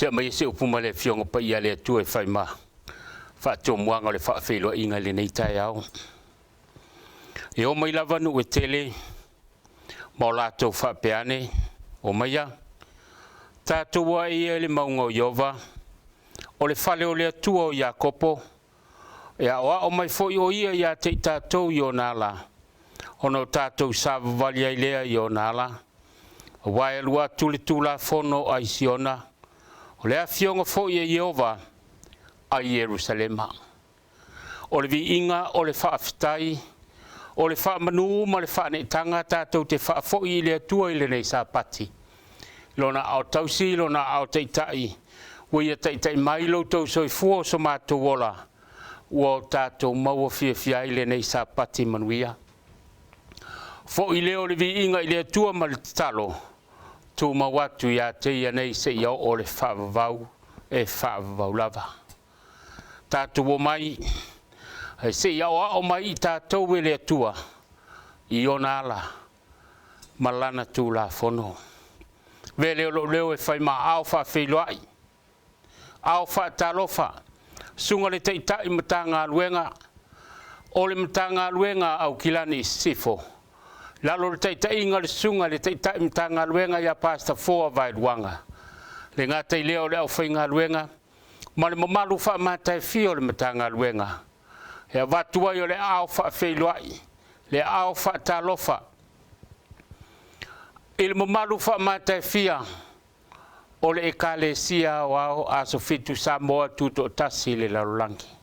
te mai se upuma le fionga PAIA le tu e fai ma faatoa moaga o le faafeiloaiga i lenei Taiau e o mai lava nuu e tele ma o latou faapeane o maia tatou ua ia le mauga o Iova o le fale o le atua o Iakopo e aʻoaʻo mai foʻi o ia iā te i tatou i ona ala ona o tatou savavali ai lea i ona ala ua e alua atu le tulafono a isiona o le afioga foʻi e Iova a Ierusalema o le viiga o le faafetai o le faamanū ma le faaneʻitaga tatou te faafoʻi i le atua i lenei Sapati lona ao tausi lona ao taʻitaʻi ua ia taʻitaʻi mai loutou soifua o so matou ola ua o tatou maua fiafia ai lenei Sapati manuia foʻi lea o le viiga i le atua ma le tatalo tumau atu iā te ia nei seʻia o le faavavau e faavavau lava tatou o mai e seʻia aʻoaʻo mai i tatou e le atua i ona ala ma lana tulafono vele o leo e fai maʻao faafeiloai ao faatalofa suga le taʻitaʻi ma tagaluega o le matagaluega au kilani i sifo lalo le taʻitaʻiga le suga le taʻitaʻi ma tagaluega iā Pastor Foa Vaeluaga le gata i lea o le ʻaufaigaluega ma le mamalu faamataefia o le matagaluega e avatu ai o le ao faafeiloai le ao faatalofa i le mamalu faamataefia o le ekalesia o ao asofitu Samoa tutoʻatasi le lalolagi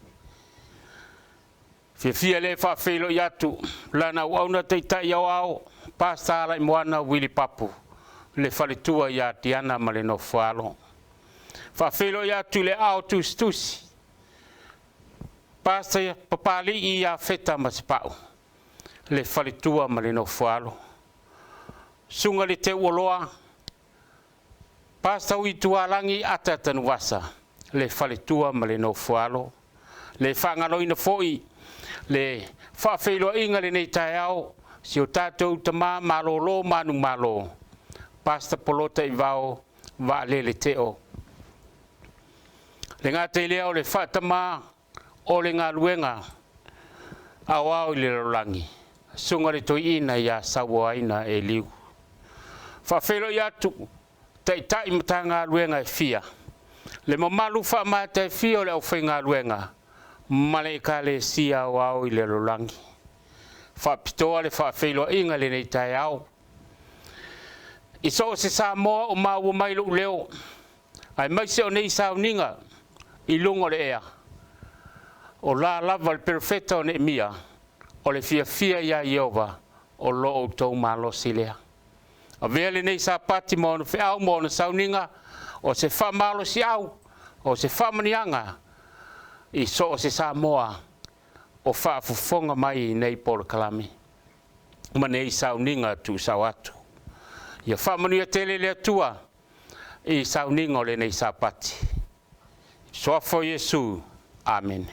fiafia le faafeiloai atu lana auauna taʻitaʻi aoao pasta alai moana wili papu le faletua iā tiana ma le Nofosa'o faafeiloai atu le ao tusitusi pasta papali'i iā feta ma sepaʻu le faletua ma le Nofosa'o suga le teuoloa pasta uitualagi ata tanuasa le faletua ma le Nofosa'o le faagaloina foʻi le faafeiloaiga lenei Taiau si o tatou tamā malōlō manumālō pasta polota i vao vaalele teʻo le gata i lea o le faatamā o le galuega aoao i le lalolagi suga le toeaina iā sauaina e liu faafeiloai atu taʻitaʻi ma tagaluega e fia le mamalu faamataefia o le ʻaufaigaluega ma le ekalesia aoao i le lalolagi faapitoa le faafeiloaiga lenei Taiau i so o se Samoa o maua mai loʻu leo ae maise o nei Sauniga i luga o le ea o la lava le perofeta o Neemia o le fiafia iā Iova o loo outou malosi lea avea lenei Sapati ma ona feʻau ma ona Sauniga o se faamalosiʻau o se faamaniaga i so o se Samoa o faafofoga mai nei polokalami ma nei Sauniga tuusao atu ia faamanuia tele le atua i Sauniga o lenei Sapati soafo Iesu amen.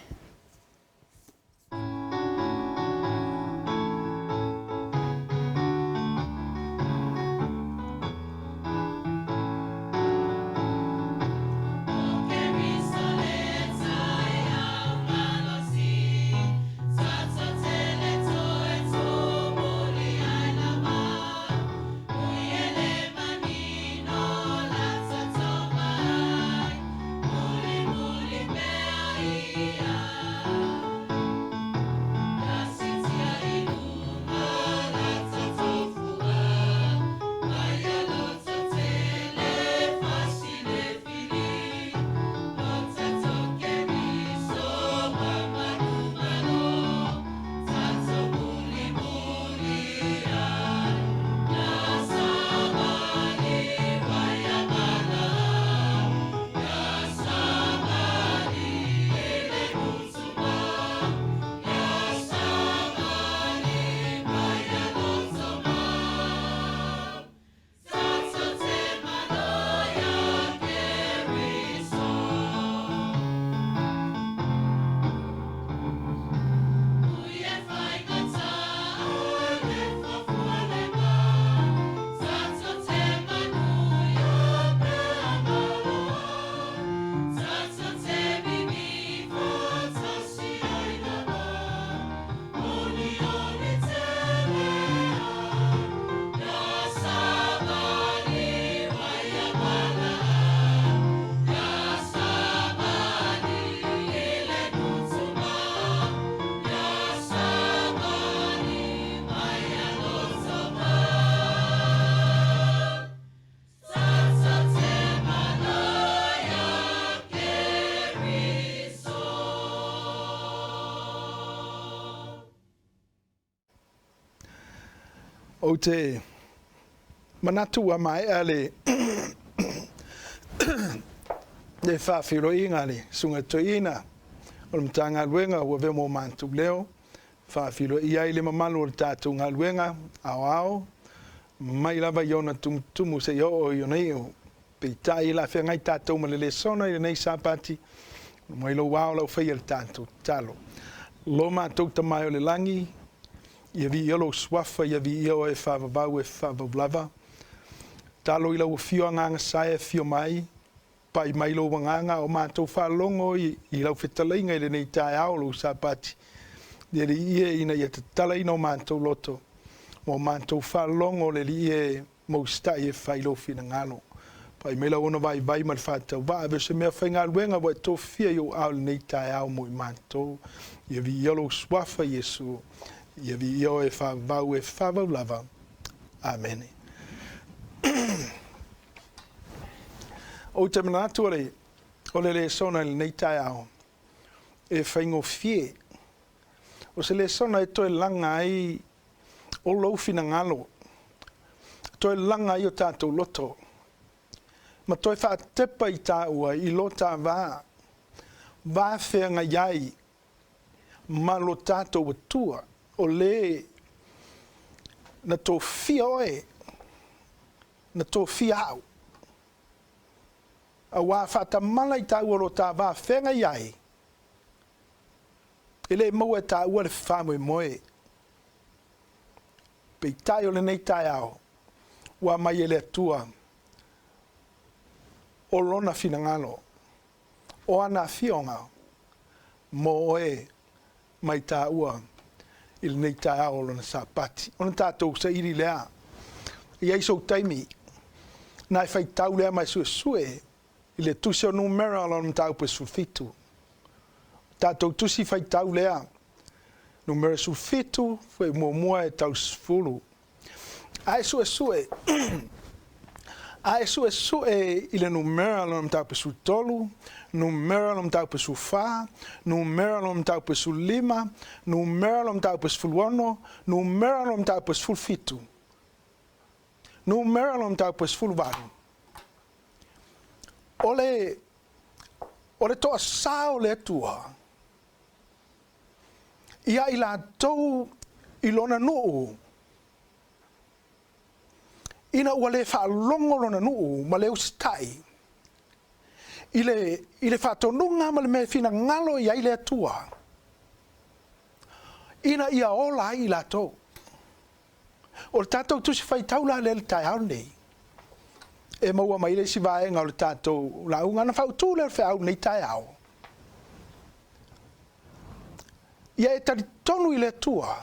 Yeah. o te manatua mai ale le faafeiloaiga le suga Toeaina o le matagaluega ua vea mo matou leo faafeiloaia ai le mamalu o le tatou galuega aoao mai lava i ona tumutumu se o'o i ona iu peitai la feagai tatou ma le lesona i lenei sapati mai lou ao lau faia le tatou talo lo matou tamai o le lagi ia vi'ia lou suafa ia vi'ia o e faavavau e faavaulava talo i lau fio agagasai e fio mai pai mai lou agaga o matou fa'alogo i lau fetalaiga i lenei taeao lou sapati ia li'ia ina ia tatalaina o matou loto mo matou fa'alogo le li'ia e mausta'i e failo finagalo pai mai lau ona vaivai ma le fa'atauva'a ve se mea faigaluega ua e tofia i ou ao lenei taeao mo i matou ia vi'ia lou suafa iesu ia vi'ia o e faavavau e faavaulava amene o te manatu o le lesona i lenei taeao e faigofie o se lesona e toe laga ai o lou finagalo toe laga ai o tatou loto ma toe fa'atepa i tā'ua i lo tāvā vafeagai ai ma lo tatou atua o lē na tofia oe na tofia a'u auā fa'atamala i tā'ua lo tāvā feagai ai e lē maua e tā'ua le fa'amoemoe peitai o lenei taeao ua mai e le atua o lona finagalo o ana afioga mo oe mai tā'ua i lenei taeao o lona sapati ona tatou saili lea iai sou taimi na e faitau lea mai suesue i le tusi o numera o lona mataupu e sulfitu tatou tusi faitau lea numera sulfitu foi muamua e tausefulu ae suesue ae suesue i le numera lona mataupu e sultolu numera lona mataupu e sulfā numera lona mataupu e sulima numera lona mataupu e sefuluono numera lona mataupu e sefulufitu numera lona mataupu e sefuluvalu o le to'asā o le atua ia i latou i lona nu'u ina ua lē fa'alogo lona nu'u ma le usita'i i le fa'atonuga ma le mea finagalo i ai le atua ina ia ola ai i latou o le tatou tusi faitau la le taeao nei e maua mai le isi vaega o le tatou lauga ana fa'autū le fe'au nei taeao ia e talitonu i le atua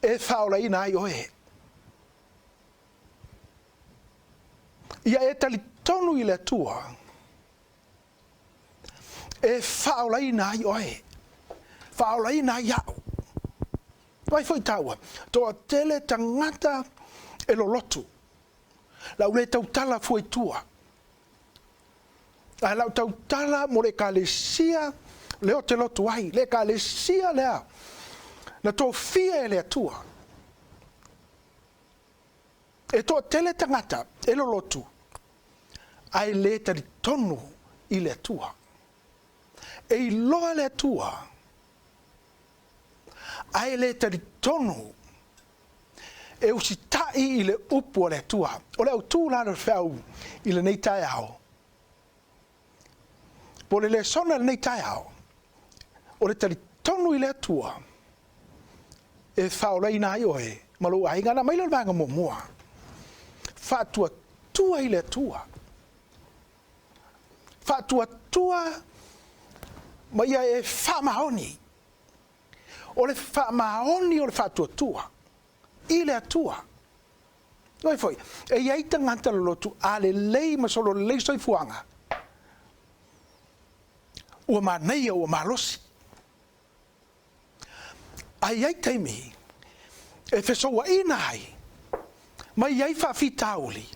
e fa'aolaina ai oe ia e talitonu i le atua e fa'aolaina ai oe fa'aolaina ai a'u vai foi taua toa tele tangata e lolotu lau le tautala foi tua a lau tautala mo le kalesia le o te lotu ai le kalesia lea na tofia e le atua e toa tele tangata e lolotu ai le talitonu i le atua e i loa le atua ai le talitonu e usita'i i le upu o le atua o le autū la le fe'au i lenei taeao po le lesona lenei taeao o le talitonu i le atua e fa'aolaina ai oe ma lou aiga na mai le vaga muamua fa'atuatua i le atua fa'atuatua ma ia e fa'amaoni o le fa'amaoni o le fa'atuatua i le atua oi foi e iai tagata lolotu a lelei ma solo lelei soifuaga ua manaia ua malosi ai ai taimi e fesouaʻina ai ma iai faafitauli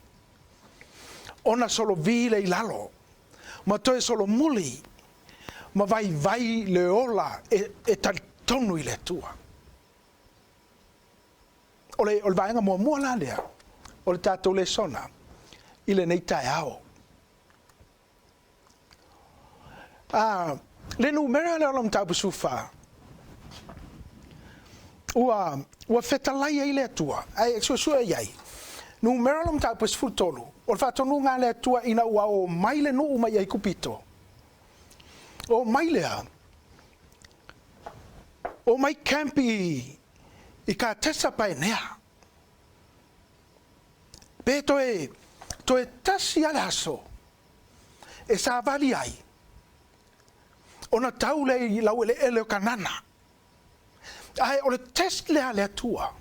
ona solo vi le ilalo ma toe solo muli ma vai le ola e talitonu i le atua o le vaenga mua la lea, o le tātou le sona, i le nei Taiau. Le numera le olam tau pasufa. Ua fetalai ai le atua, ai exosua iai. Numera olam tau pasufutolu, o le whatonu ngā le atua ina ua o maile nuu mai ai kupito. O mailea, o mai campi i ka tesa pai nea. Pe toe tasi ale aso, e sa vali ai. Ona tau le i lau ele o kanana. Ai o le test lea le atua.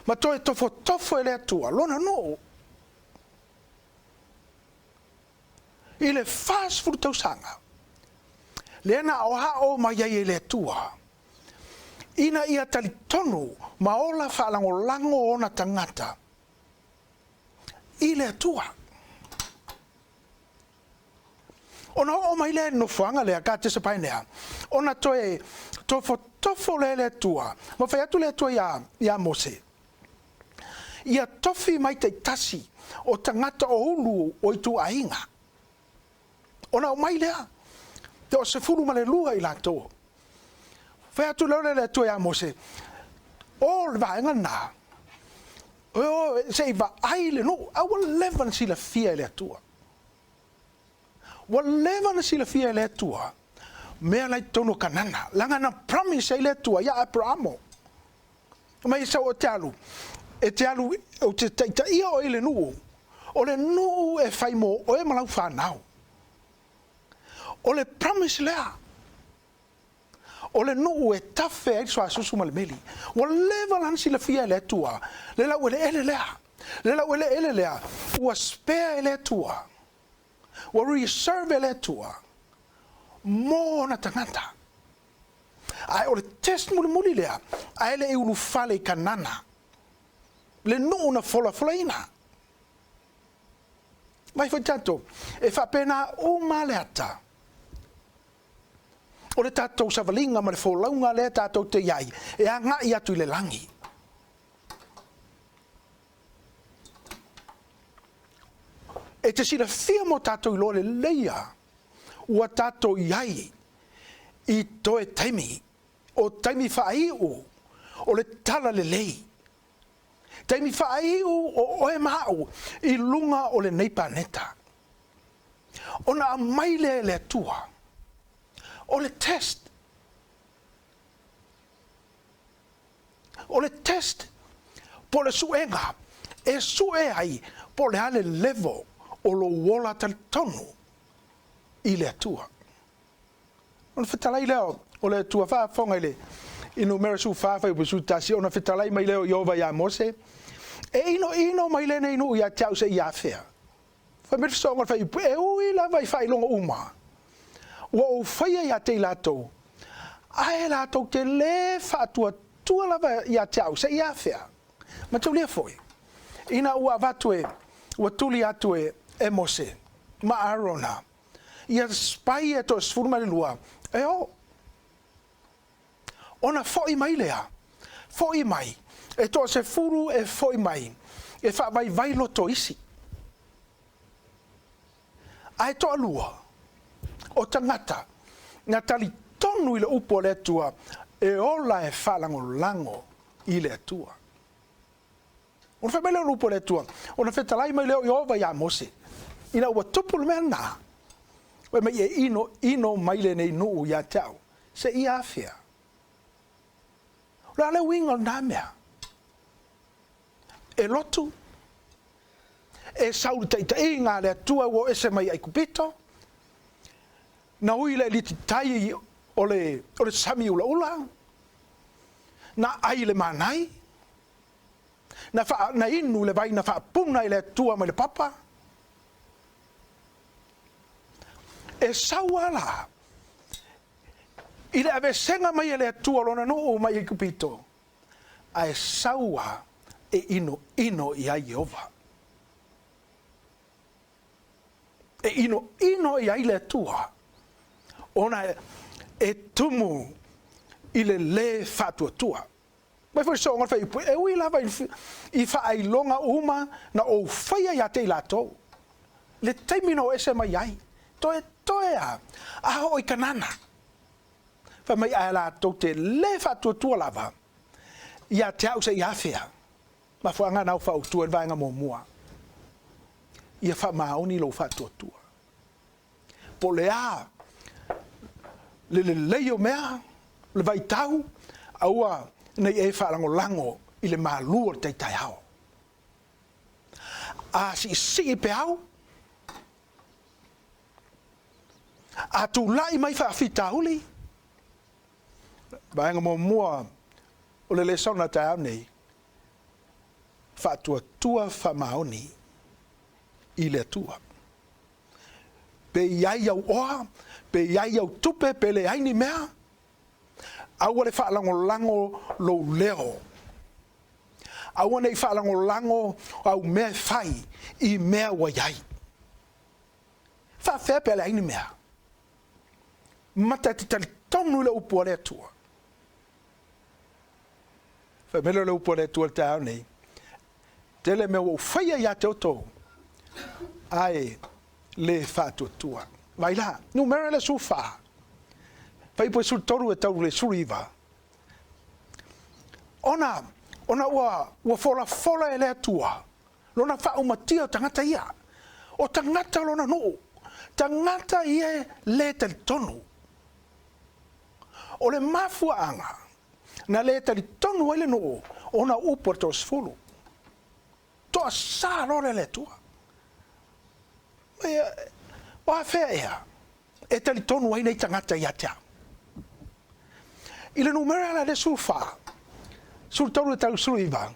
Ma toe tofo le atua, lona no. I le fast food tausanga. Lena o ha o mai ai le atua. Ina ia tali tonu ma ola whaalango lango ona tangata. I le atua. Ona o mai le no fuanga le ka te sapainea. Ona toe tofo le atua. Ma fai atu le atua ia Mose. Ia tofi mai te tasi o tangata o ulu o i Tuaina. Ona o mai lea. Te o Sefuluai ma le lua i lato. Fai atu le atua ia Mose. O le vaenga na. O se iwa aile no. Awa levan si la fia le atua. Wa levan si la fia le atua. Mea lai tono kanana. Langa na promise le atua ia Aperamo. Mai sa o te alu. E te alu o te taita ia o ele nuu. O le nuu e fai mo o e malau whanau. O le promise lea. O le nuu e tafe ai soa susu ma le meli. Wa leva lan si la fia le atua. Le lau ele ele lea. Le lau ele ele lea. Ua spare ele atua. Ua reserve ele atua. Mo na tangata. Ai o le test muli lea. Ai le e ulu fale kanana. Le nuu na folaina. Mai foi tanto. E fa pena uma le ata. O le tātou savalinga ma le Failauga le tātou te iai. E a ngai atu i le langi. E te sira fia mo tātou i lo le leia. Ua tātou iai. I toe taimi. O taimi whaiu. O le tala le lei. Taimi whaiu o oe mahau. I lunga o le neipaneta. Ona maile le atua. O le test. O le test. Po le suenga. E sue ai. Po le ale level. O lo wola tal tonu. I le atua. Ona whetalai leo. O le atua whaafonga le. Inu mera su whaafai upe su tasi. Ona whetalai mai leo Iova ia Mose. E ino mai lene inu ia tiau se ia whea. Whamere songa whai. E ui la vai whai longa uma. Ua o whaia ia te lato. Ae lato te le whaatua tua lava ia tiau se ia whea. Ma tau lea foi. Ina ua vatue. Ua tuli atue e Mose. Ma Arona. Ia spai e to Sefuluai lua. E o. Ona foi mai lea. Foi mai. E to se furu e foi mai. E wha vai loto isi. Ai to alua. O tangata. Nga tali tonu i le upo le atua. E ola e whalango lango i le atua. Ona wha mai leo upo le atua. Ona whetalai mai leo Iova ia Mose. Ina ua tupu le mea nā. Wai mai e ino mai le nei nuu ia tau. Se ia awhia. Ra le winga nā mea. E lotu. E sauru taita i ngā le atua o ese mai ai kupito. Na ui le liti tai o le sami ula. Na ai le manai. Na inu le vai na whaapuna i le atua mai le papa. E sauala. I le ave senga mai e le atua lona no mai i kupito. A e saua e ino i ai Jehova. E ino i ai le atua. Ona e tumu i le whātua tua. Mai foi so ngal fai e ui lava I Faafeiloga uma na o faia ia te latou. Le taimino ese mai ai. Toe a o I kanana. Fa mai ai latou te le faatuatua lava. Ia te au se ia fea. Ma fo anga nau faautua vaenga momua. Ia fa maoni lo faatuatua. Po le a le leio mea le vai tau aua nei e whaalango I le Malu o te Taiau. A si pe au. A tu lai mai Faafitau li. Vaenga mo mua o le Lesona Taiau nei. Faatuatua whamaoni I le tua. Pe iai au oa, pe iai au tupe, pe le aini mea. Aua le whaalango lo leo. Aua nei whaalango au mea whai I mea wa iai. Whawhea pe le aini mea. Mata te tali tonu le upua le tua. Whamelo le upua le tua le tau nei. Tele me o whaia ia te oto. Ai le whaatuatua. Vai la, numera le sufa. Fai po sul toru e tau le suriva. Ona ua fola e le atua. Lona whaumatia o tangata ia. O tangata lona nuu. Tangata ia le tali tonu. O le mafua anga. Na le tali tonu ele nuu. Ona upo to sefulu. Toa sa lore le tua. Wa fea ea. E tali tonu ai nei tangata ia tea. Ile numera la de sulfa. Sul tau le tau suiva.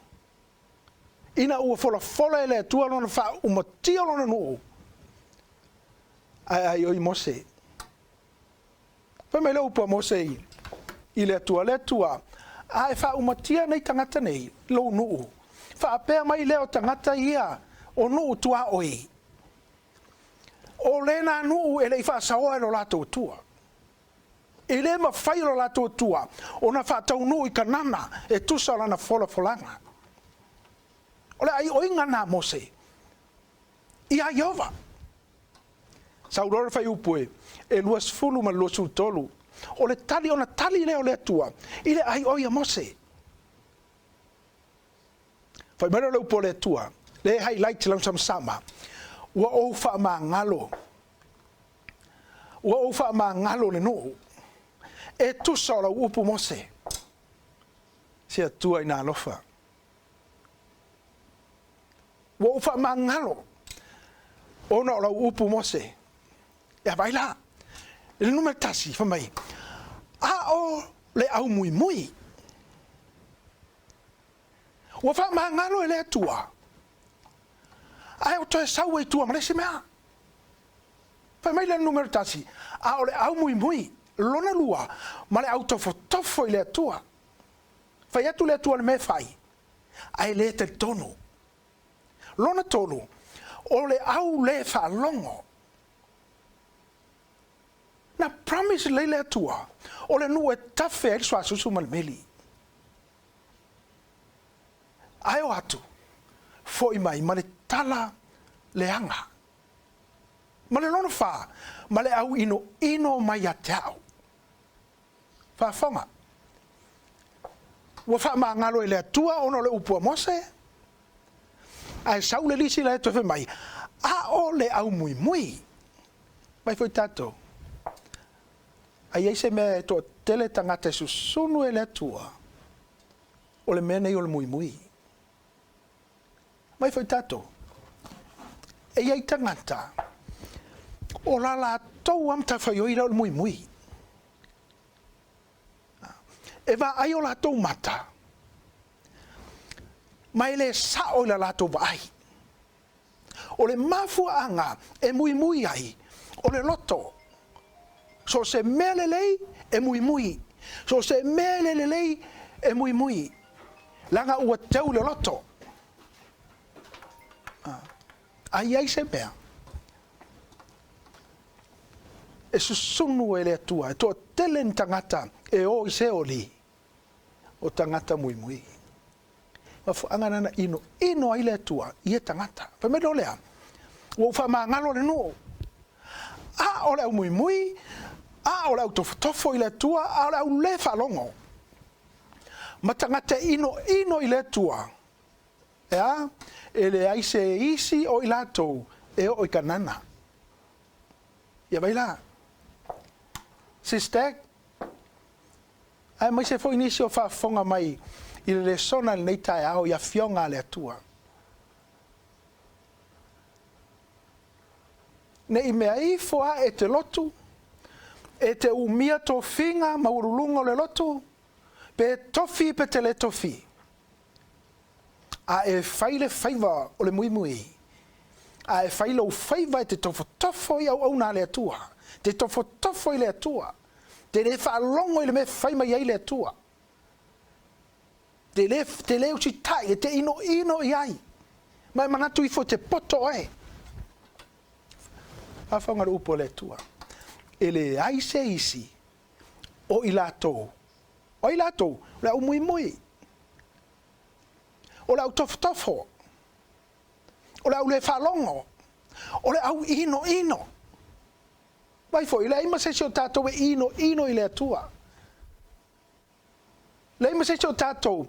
Ina ua fola ele tua lona fa umatia lona nuu. Ai oi Mose. Pa me lau pa Mose ile tua. Ai fa umatia nei tangata nei lo nuu. Fa apea mai leo tangata ia o nuu tua oi. O lena nuu ele fa saoa e lo lato tua. Ele ma fai lo lato tua. Ona fa tau nuu I kanana e tusa lana folanga. Ole ai oinga na Mose. Ia Iova. Saurore fai upue e luas fulu ma luas tolu. Ole tali ona tali leo le tua. Ile ai oia Mose. Fai mero le upo le tua. Le highlight lang sama. Ua ofa ma ngalo. Ua ofa ma ngalo le no. E tu sola upu Mose. Sia tua ina lofa. Ua ofa ma ngalo. Ona la upu Mose. Ya baila. Le numero tasi fa mai. A o le au mui. Ua fa ma ngalo le tua. Ai o toe sau e tua malese mea. Fa mai le numero tasi. A o le au mui. Lona lua. Ma le au tofo I le tua. Fa atu le tua le me fai. Ai le te tonu. Lona tonu. O le au le fa longo. Na promise le tua. O le nu e tafe e swa susu malmeli. Ai o atu. Foi mai ma le tala le anga. Ma le lona fa. Ma le au ino mai a teau. Fa fonga. Ua fa ma ngalo le tua ono le upua Mose. Ai sau le lisi le tofe mai. A o le au mui. Mai foi tato. Ai se me to tele tangata susunu e le tua. O le mene o le mui. Mai foi tato. E ai tangata. O la tau am ta fai oira o le mui. E va ai o la tau mata. Mai le sa o la tau vai. O le mafua anga e mui ai. O le loto. So se mele lei e mui. So se mele lei e mui. Langa ua teu le loto. Ai se mea. E susunu e le atua. E toa telen tangata e o I se o li. o tangata mui. Ma whaangana na ino ai le atua i e tangata. Pa me lolea, o wha maangalo le no. A o le au mui, a o le au tofo i le atua, a o le au le whalongo. Ma tangata ino i le atua. Ea, e le aise isi o i latou, e o i kanana. Ia baila. SISDAC, ai mai se foi nisi o whaafonga mai i le sona le nei Taiau ia fionga le atua. Ne i mea i foa e te lotu, e te umia to finga maurulungo le lotu, pe tofi pe te le tofi. A e whaile whaiva o le mui. A e whaile o whaiva e te tofo i au na le atua. Te tofo i le atua. Te le whaalongo i le me whaima i le atua. Te le usi tai e te ino i ai. Mai manatu i fo te poto ai. Awhanga upo le atua. E le aise isi o i latou. O i latou, le au mui. O le au tofo. O le au le whalongo. O le au ino. Vai foi, le ima se o tātou e ino i le atua. Le ima se o tātou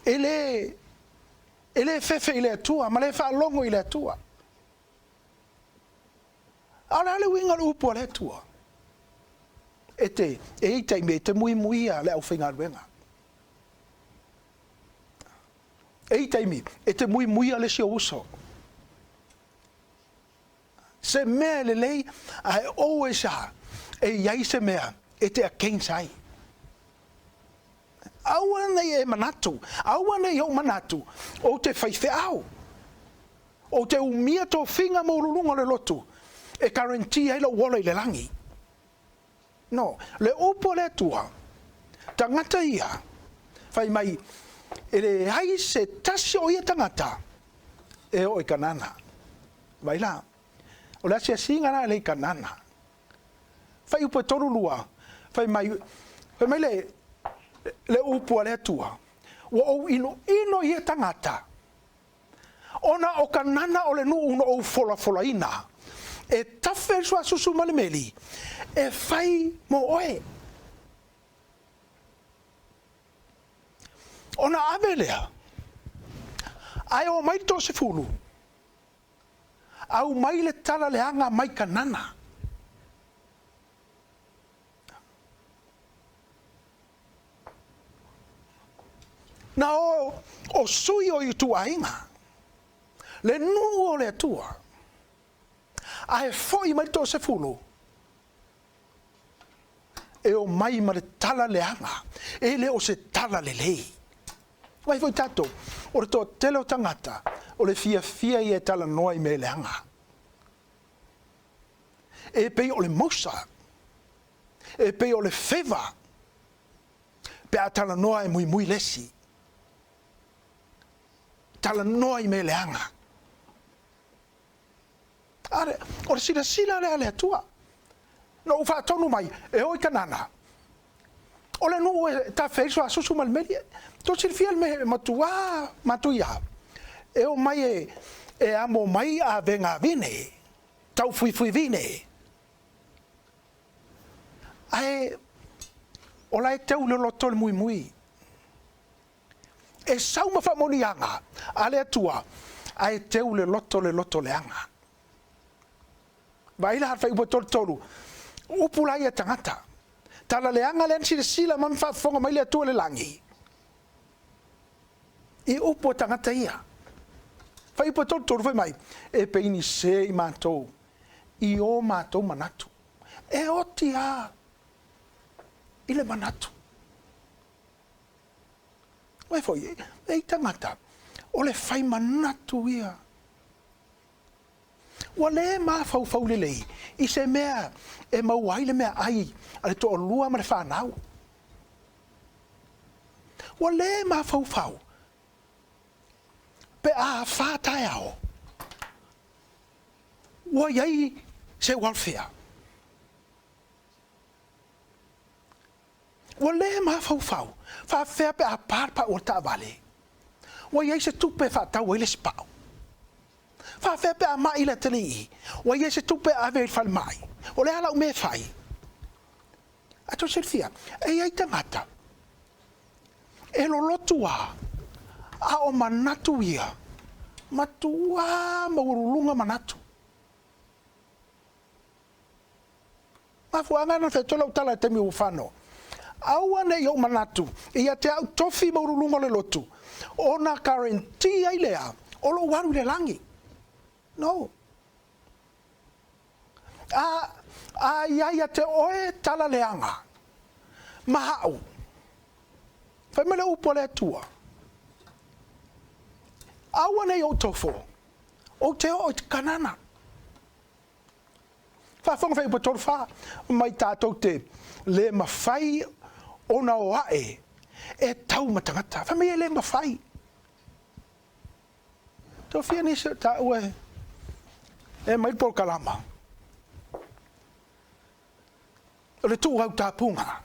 e le fefe i le atua, ma le whalongo i le atua. Ala le winga le upo le atua. E itai me te mui a le au whinga ruenga. E itai me, e te mui a le si o uso. Se mea le lei, ai always a, e iai se mea, e te a king sai. Aua nei e manatu, aua nei o manatu, o te Faafeagaiga. O te umia tō whinga maurulunga le lotu, e karantia i lo wala i le langi. No, le upo le atua, tangata ia, whai mai, e le hai se tasi o ia tangata, e o i kanana. Vai la, o le asia singa na le i kanana. Whai upo e toru lua, whai mai le upo le atua, wa o ino ia tangata. Ona o kanana o le nu uno o Feleu. E tafe sua susu malemeli. E fai mo oe. Ona avelea. Ai o mai to Sefulu. Au mai le tala le anga mai kanana. Na o sui o i Tuaina. Le nu o le atua. Ai foi mai to Sefulu. E o mai ma le tala le anga. E le o se tala le lei. Vai foi tato. O le to tele o tangata. O le fia i e tala noa i me le anga. E pei o le mosa. E pei o le feva. Pe a tala noa e mui lesi. Tala noa i me le anga. Are, o le sila le atua. No ufa tonu mai, e oi kanana. O le nu e ta feiso a susu malmeri. To silfia me matuia. E o mai e amo mai a venga vine. Tau fui vine. Ai o la e teu le loto le mui. E sauma fa monianga ale atua. Ai teu le loto le anga. Vai la fai tolu. Upulai e tangata. Tala leanga len sila man fa fonga mai le atua le langi. I upo tangata ia. Fai tolu fai mai. E peini se i mātou. I o mātou manatu. E oti a. I le manatu. Vai foi. E tangata. O le fai manatu ia. Wa le ma fau le lei. I se mea e mauai le mea ai ale to lua ma le whanau. Wa le ma fau. Pe a Taiau. Wa iai se welfare. Ua le ma fau. Faafea pe a pa o ta vale. Ua ia se tupe faatau ai le sipao. Faafea pe a mai le tele i. Ua ia se tupe a ve fal mai. O le ala me fai. Ato Silvia, e ai tangata. E lo lotua. A o manatu ia. Matua maurulunga manatu. Mafuanga na fetola utala te mi ufano. Aua ne yo manatu. Ia te au tofi maurulunga le lotu. Ona guarantee ai lea. Olo waru le langi. No. Ia te oe tala leanga. Mahau. Whaimele upo le tua. Aua nei o tofo. O te o te kanana. Whawhonga whai upo toro wha. Mai tātou te le mawhai ona o ae. E tau matangata. Whamei e le mawhai. Tō whia nisa tā ue. E mai por kalama. O le tū hau tāpunga.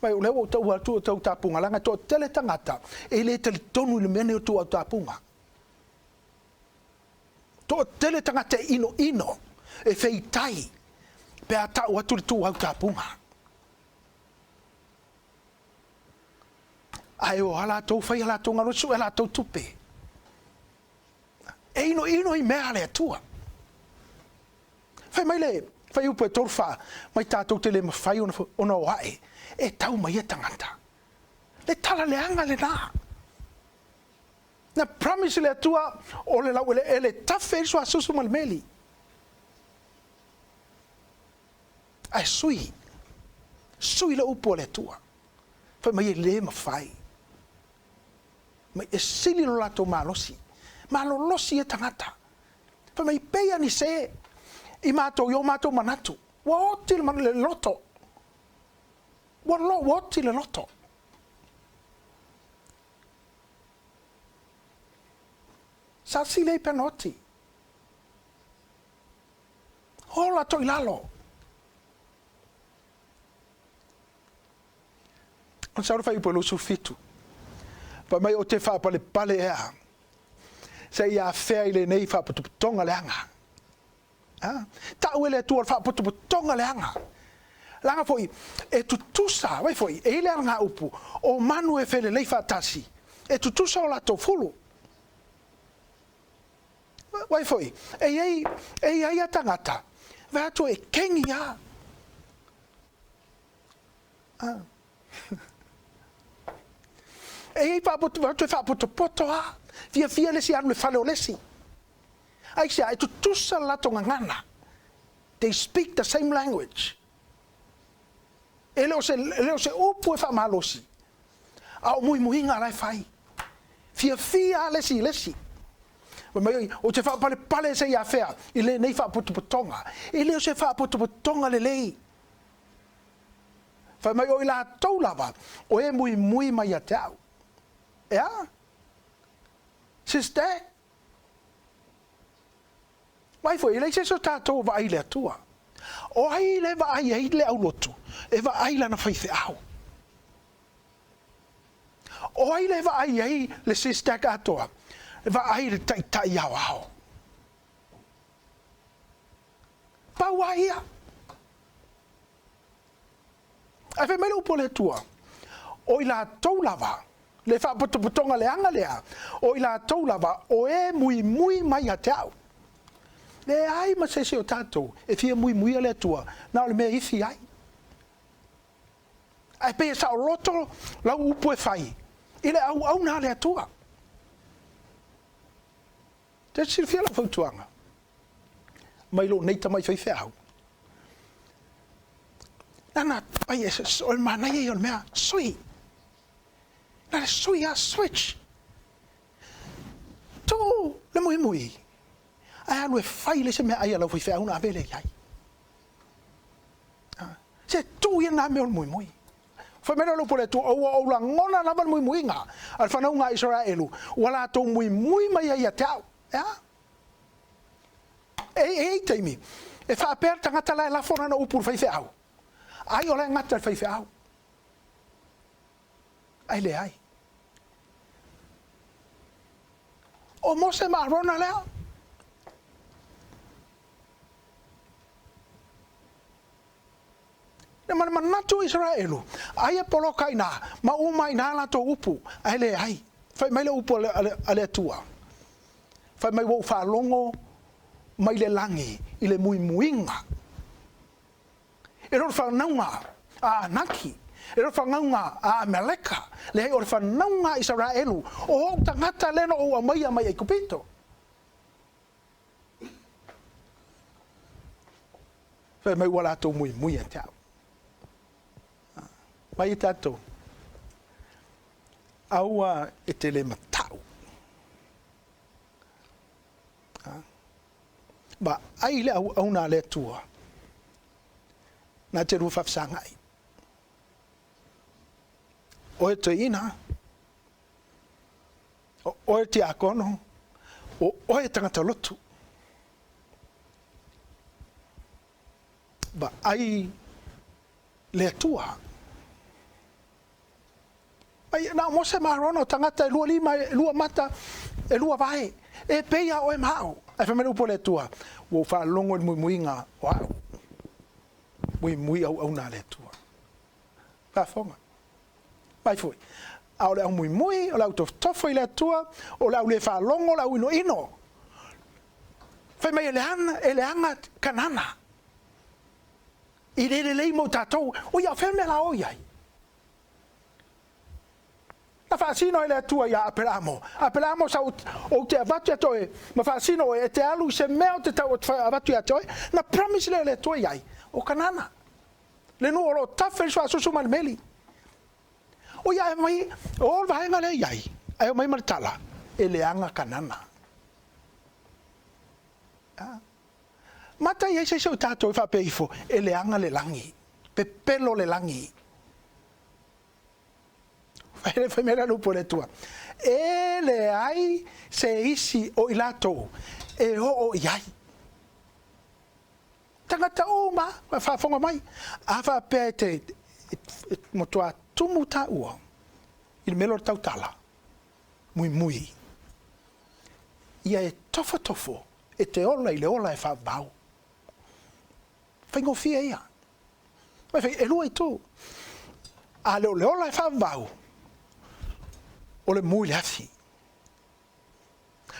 Mai o leo tau hau tau tāpunga. Langa tō tele tangata. E le tele tonu le mene o tū hau tāpunga. Tō tele tangata ino. E whei tai. Pe a tau atu le tū hau tāpunga. Ai o hala tau whai hala tau ngarosu hala tau tupe. E ino I mea le atua. Whai mai le, whai upo e torwha, mai tātou te le mawhai ona o hae, e tau mai e tangata. Le tala le anga le nā. Na promise le atua, o le lau ele tawhe iso a susu malmeli. Ai sui le upo le atua. Whai mai e le mawhai. Mai e sili lo lato malosi. Malolosi e tangata. Pa mai peia ni se I mātou yo mātou manatu. Wa oti le loto. Wa oti le loto. Sa si le penoti. Hola to ilalo. On sa fai po lo sufitu. Pa mai o te fa pale ea. Se ia fea ile nei fa tonga leanga. Ta uele tu fa tonga leanga. Langa foi e tutusa, vai foi e ile nga upu o manu e fele lei fa tasi. E tutusa o la to fulu. Vai foi e ai atangata. Vai to e kengia. E fa poto Fia lesi anu le fale o lesi. Aisia, e tutusa lato ngangana. They speak the same language. E leo se upu e wha malosi. Au muinga rai fai. Fia lesi. O te wha pale se ia fea. I le nei wha putuputonga. E leo se wha putuputonga le lei. Wha mai o i la taulaga. O e mui mai a te au. Ea? SISDAC. Mai foi ele se so tatou va ai le atua. O ai le va ai le au lotu. E va ai la na Faafeagaiga. O ai le va ai le SISDAC atoa. E va ai le Taiau. Pa waia. A fe mele upo le tua. O i la taulaga. Le fa putonga le anga lea. O i la taulaga o e mui mai a te au. Le ai ma se o tātou. E fia mui le tua. Na o le mea ifi ai. Ai pe sa o roto lau upu e fai. I le au na le tua. Te sirfia la fautuanga. Mai lo neita mai Faafeagaiga. Nana, pai e o le manai e o le mea sui. Nana sui a switch. Tu le mui. Ai anu e fai le se mea ai ala Faafeagaiga una avele ai. Se tu ia na me o mui. Fa mena lo pole tu o la ngona na ban mui nga. Al fa nga Israelu. Wala to mui mai ai tau. Ya. Ei taimi. E fa aperta ngata la fona na upur Faafeagaiga. Ai ola ngata Faafeagaiga. ai le ai. O Mose ma rona lea. Ne manatu Israelu. Ai polo kaina, ma uma ina la to upu, ai le ai. Fai mai le upu ale tua. Fai mai wo fa longo mai le langi i le muinga. E ro fa naunga a naki. E ro fa naunga a meleka. Le o fa naunga Israelu. O tangata leno o mai mai kupito. Fai mai wala to mui tau. Mai tato. Aua e te le matau. Ba ai le au na le tua. Na te rufa fsangai. O e Toeaina. O e te akono. O e tangata lotu. Ba ai le tua. Ai na Mose marono tangata lua lima lua mata e lua vai e peia o e mau ai famelo po le tua wo fa longo muinga wow mui au na le tua fa fonga vai foi au le mui o la tofo le tua o la le fa longo la ino fa mai ele anga kanana i le mo tatou o ia ferme la o ia na fasino ele tua ia apelamo sa o te avatu toe ma fasino e te alu se meo te tau avatu toe na promise le tua ia o kanana le no ro tafel so asu meli o ia mai o vai ngale ia ai mai martala ele anga kanana mata ia se so tato fa peifo ele anga le langi pe pelo le langi ele foi mera lupo le tua. Ele ai se isi o ilato e o iai. Tangata uma fa fonga mai ava pete motoa tumuta ua. Il melo Tautala. Mui. Ia e tofo e te ola i le ola e fa bau. Faingo fia ia. Vai fai e lua i tu. A le ola e fa bau. O le mui le afi.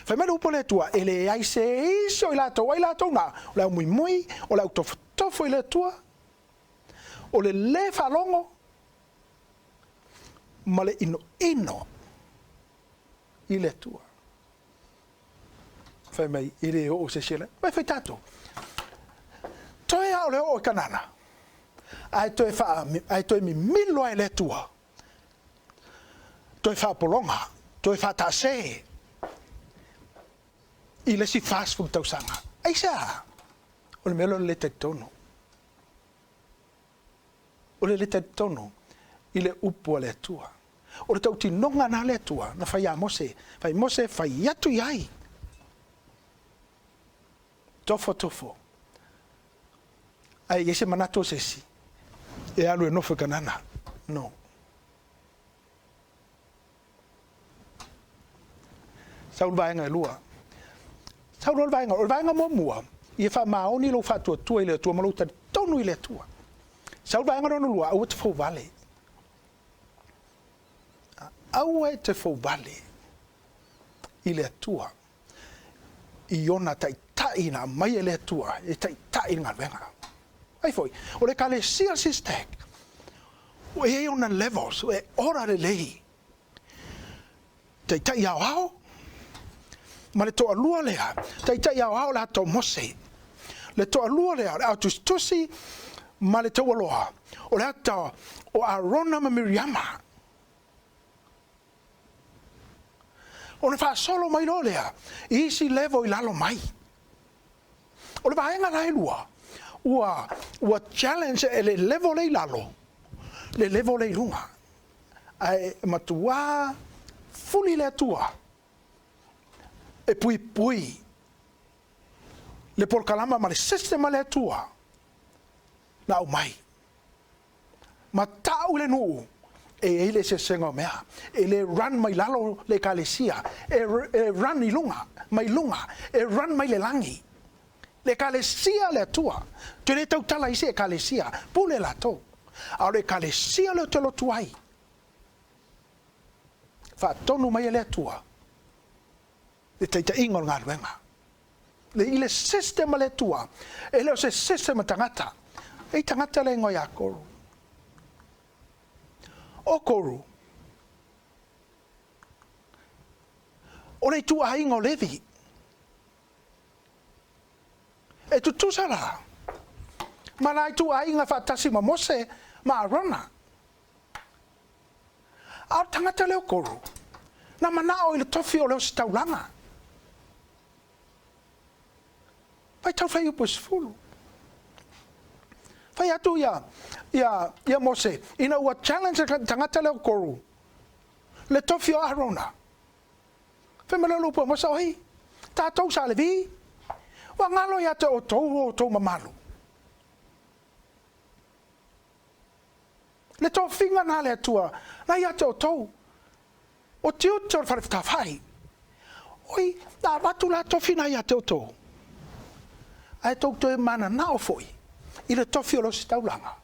Fai mele upo le tua, ele ai se iso i lato na, o le au mui, o le au tofo i le tua, o le falongo, ma le ino i le tua. Fai mai, i le o se sele, vai fai tato. Toe au le o kanana, ai toe mi milo ai le tua, toi fa polonga, toi fa tase. I le si fast food tau sanga. Ai sa. O le melo le te tono. O le te tono. I le upu le tua. O le tau tinonga na le tua. Na fai a Mose. Fai Mose fai atu iai. Tofo. Ai ese manato sesi. E alu e nofo kanana. No. Saul vaenga lua. Saul vaenga mo mua. Ia fa maoni lo fa tua ile tua malu ta tonu ile tua. Saul vaenga no lua o te fo vale. Au e te fo vale. Ile tua. Iona taina mai ile tua e taina venga. Ai foi. O le kale SISDAC. O e ona levels o e ora le lei. Taiau. Ma le toa lua lea, Taiau au la to Mose. Le toa lua lea, au Tusi, ma le toa loa. O le ata o Arona ma Miriama. O le fa solo mai lo lea, isi levo i lalo mai. O le vaenga lai lua, ua challenge e le levo le lalo, le levo le lunga. Ai matua, fuli le tua. E pui le polkalama ma le sistema le tua na o mai ma tau le nuu e ele se sengo mea ele run mai lalo le kalesia e run I lunga mai lunga e run mai le langi le kalesia le tua te le tautala isi e kalesia pule la to a le kalesia le te lo tuai fa tonu mai le tua le te ingol ngā ruenga le ile system le tua e le se system tangata e tangata le ngoi a koru o koru o le tua ingo levi e tu tusara ma lai tua inga fatasi ma mose ma arona a tangata le o koru na mana o ile tofi o le o Taulaga pai tau fai upo Sefulu fai atu ia mose ina ua challenge tangata leo koru le tofi o arona fai mele lupo mose oi tātou sa levi wa ngalo ia te o tou mamalu le tofinga na le atua na ia te o tou o tiuto o whai oi na watu la tofi na ia te o tou ai tou te mana na o foi I le tofi o lo Taulaga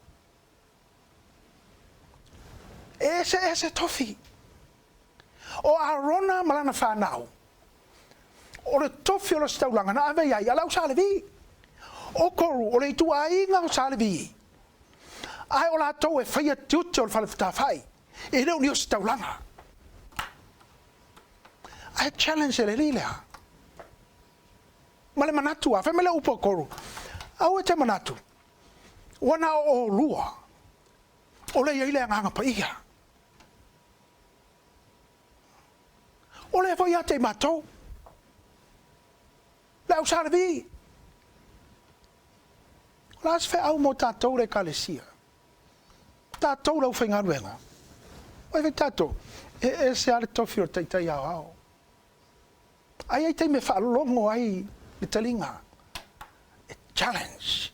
ese tofi o arona malana whanau o le tofi o lo Taulaga na ave ai alau salevi o koru o le tua inga o salevi ai o la tau e whaia tiuti o le whai e leo ni o Taulaga ai challenge le lilea ma le manatu a whai mele upo koru au e te manatu wana o lua o le ile nganga PAIA o le foi ate matou la usarvi las fe au mo tatou le kalesia tatou la ufinga ruenga oi ve tatou e se ale tofio Taiau ai te me fa longo ai le talinga challenge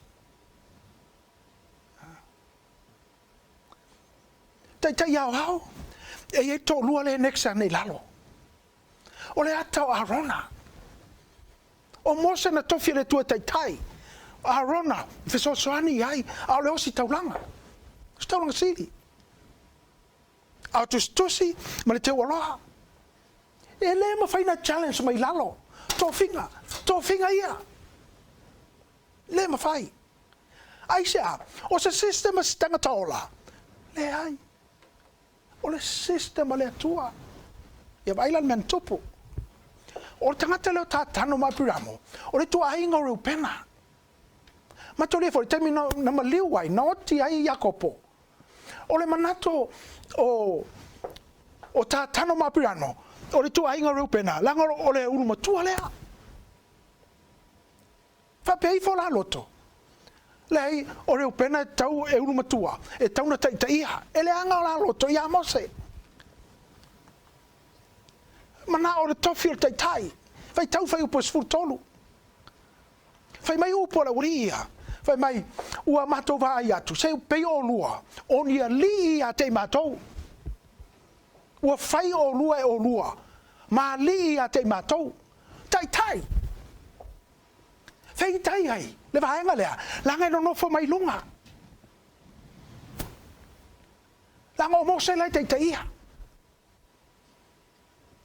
Taiau e to lua le nexa nei lalo o le ata o arona o mose na tofi le tua tai arona feso soani ai a le osi Taulaga sili a tusi ma le te waloha e le ma faina challenge mai lalo tofinga ia le ma fai ai sea o se sistema stanga taola le ai o le sistema le tua ia bailan men tupu o tangata leo tātano mapiramo o le tua ainga o reupena ma to le fo temi na maliu ai na oti ai Jakopo o le manato o tātano mapirano o le tua ainga o reupena langa o le uruma tua lea fa pei fo la loto lei o reu pena tau e uruma tua e tau na taia e le anga o la loto ia mose mana o le tofi o tai fai tau fai upo Sefulu tolu fai mai upo la uria fai mai ua matou vai atu se pei o lua o ni ali a te matou ua fai o lua e o lua ma ali a te matou tai fai tai ai le vaenga lea langa no nofo mai lunga langa o mose lai taia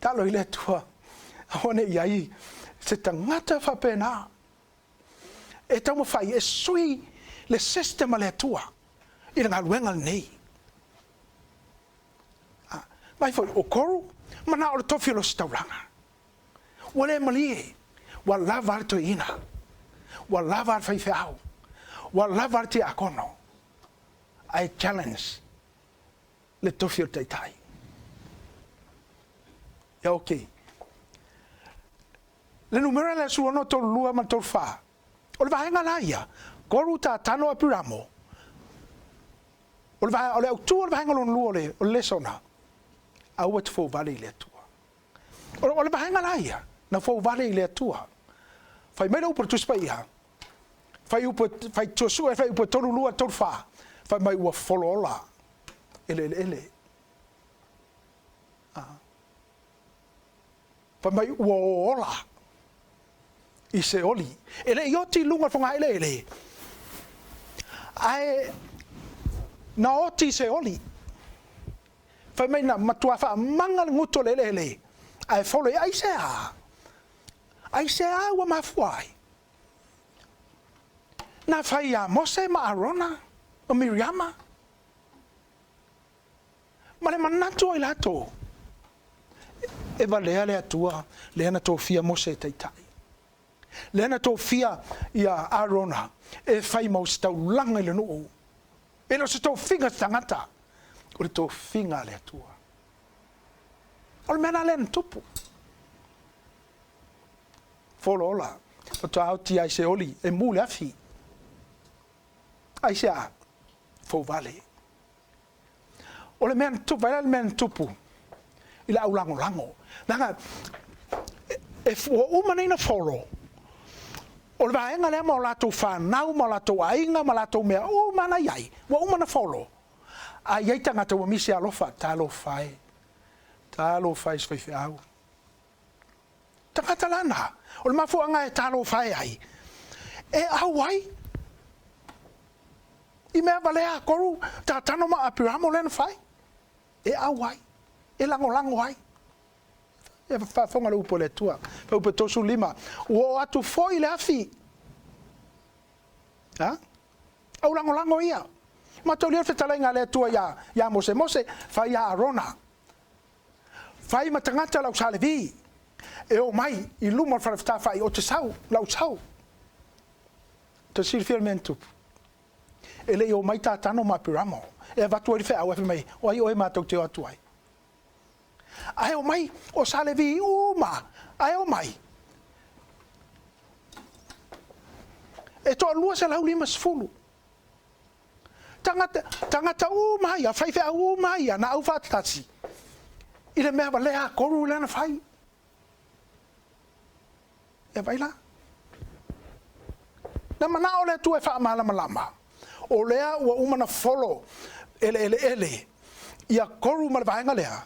talo ile tua one iai se tangata whapena e tau mo fai e sui le sistema le tua i nga luenga nei mai foi o koru mana o le tofi o lo Taulaga wale malie wa lava Toeaina wa lava Faafeiloaiga wa lava te akono I challenge le tofi o tai ya okay le numero le suono to lua ma to fa o le vaenga laia koru tātano apiramo o le autu o le vaenga lon lua le o le sona a ua te Foa Vaeluaga le atua o le vaenga laia na Foa Vaeluaga le atua fai mele upo tu spaia fai tuasua fai upo tolu lua tolu fa fai mai ua folola ele Pa mai ua ola. I se oli. Ele i oti lunga whanga ele. Ai na oti se oli. Fa mai na matua fa manga nguto le. Ai folo ai se a. Ai se a wa mafuai. Na fai a Mose ma Arona o Miriama. Ma le manatu i lato. E valea le atua le ana tofia Mose taitai. Le ana tofia ia Arona e fai mau staulanga i le nuu. E no se tofinga tangata. O le tofinga le atua. O le mena le tupu. Folo ola. O ta auti ai se oli e mule afi. Ai se a fo vale. O le mena tupu, vai le mena tupu. I la ulango lango. Nanga e fua umane na folo. O le vaenga lea ma o latou whanau, ma o latou ainga, ma latou mea umana iai. Wa umana folo. A iai tangata wa misi alofa, talo fai. Talo fai Faafeiagaiga. Tangata lana. O le mafuanga e talo fai ai. E awai. I mea valea koru, ta tano ma apiramo lena fai. E awai. E lango ai. E whafonga le upo le tua. Fa upo tosu lima. O atu foi le afi. Ha? Au lango ia. Ma tau lia whetalainga le tua ia Mose. Fai ia Arona. Fai matangata lau sa le vi. E o mai i luma whanafta fai o te sau. Lau sau. Te sirifia le mentupu. E le o mai ta tano ma piramo. E vatu ari whea au efe mai. O ai oe mātou te o atu ai. Ai o mai o salevi uma. Ai o mai. E toa lua se lau lima sefulu. Tangata uma ia, Faifea uma ia, na au whatatasi. I le mea walea koru lena whai. E waila. Na mana o lea tu e wha malama. O lea ua umana folo. Ele. Ia koru malawaenga lea.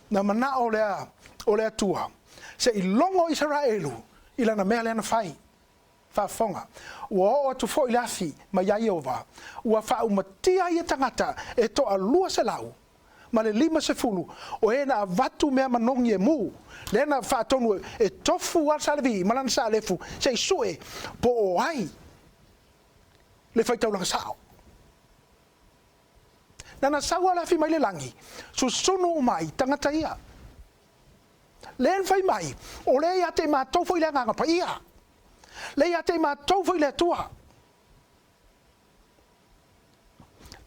Na mana o lea tua. Se i longo Israelu, i lana mea lena whai. Whafonga. Ua o atu fo i lafi, ma iai ova. Ua wha umatia i tangata, e toa lua se lau. Ma le lima se fulu, o e na vatu mea manongi e mu. Lena wha tonu e tofu al salavi, malana sa lefu, se i sue, po o ai. Le Faitaulaga sao. Nana saua lafi mai le langi, susunu umai tangata ia. Len fai mai, o le ia te mātou fo i le nganga pa ia. Le ia te mātou fo i le tua.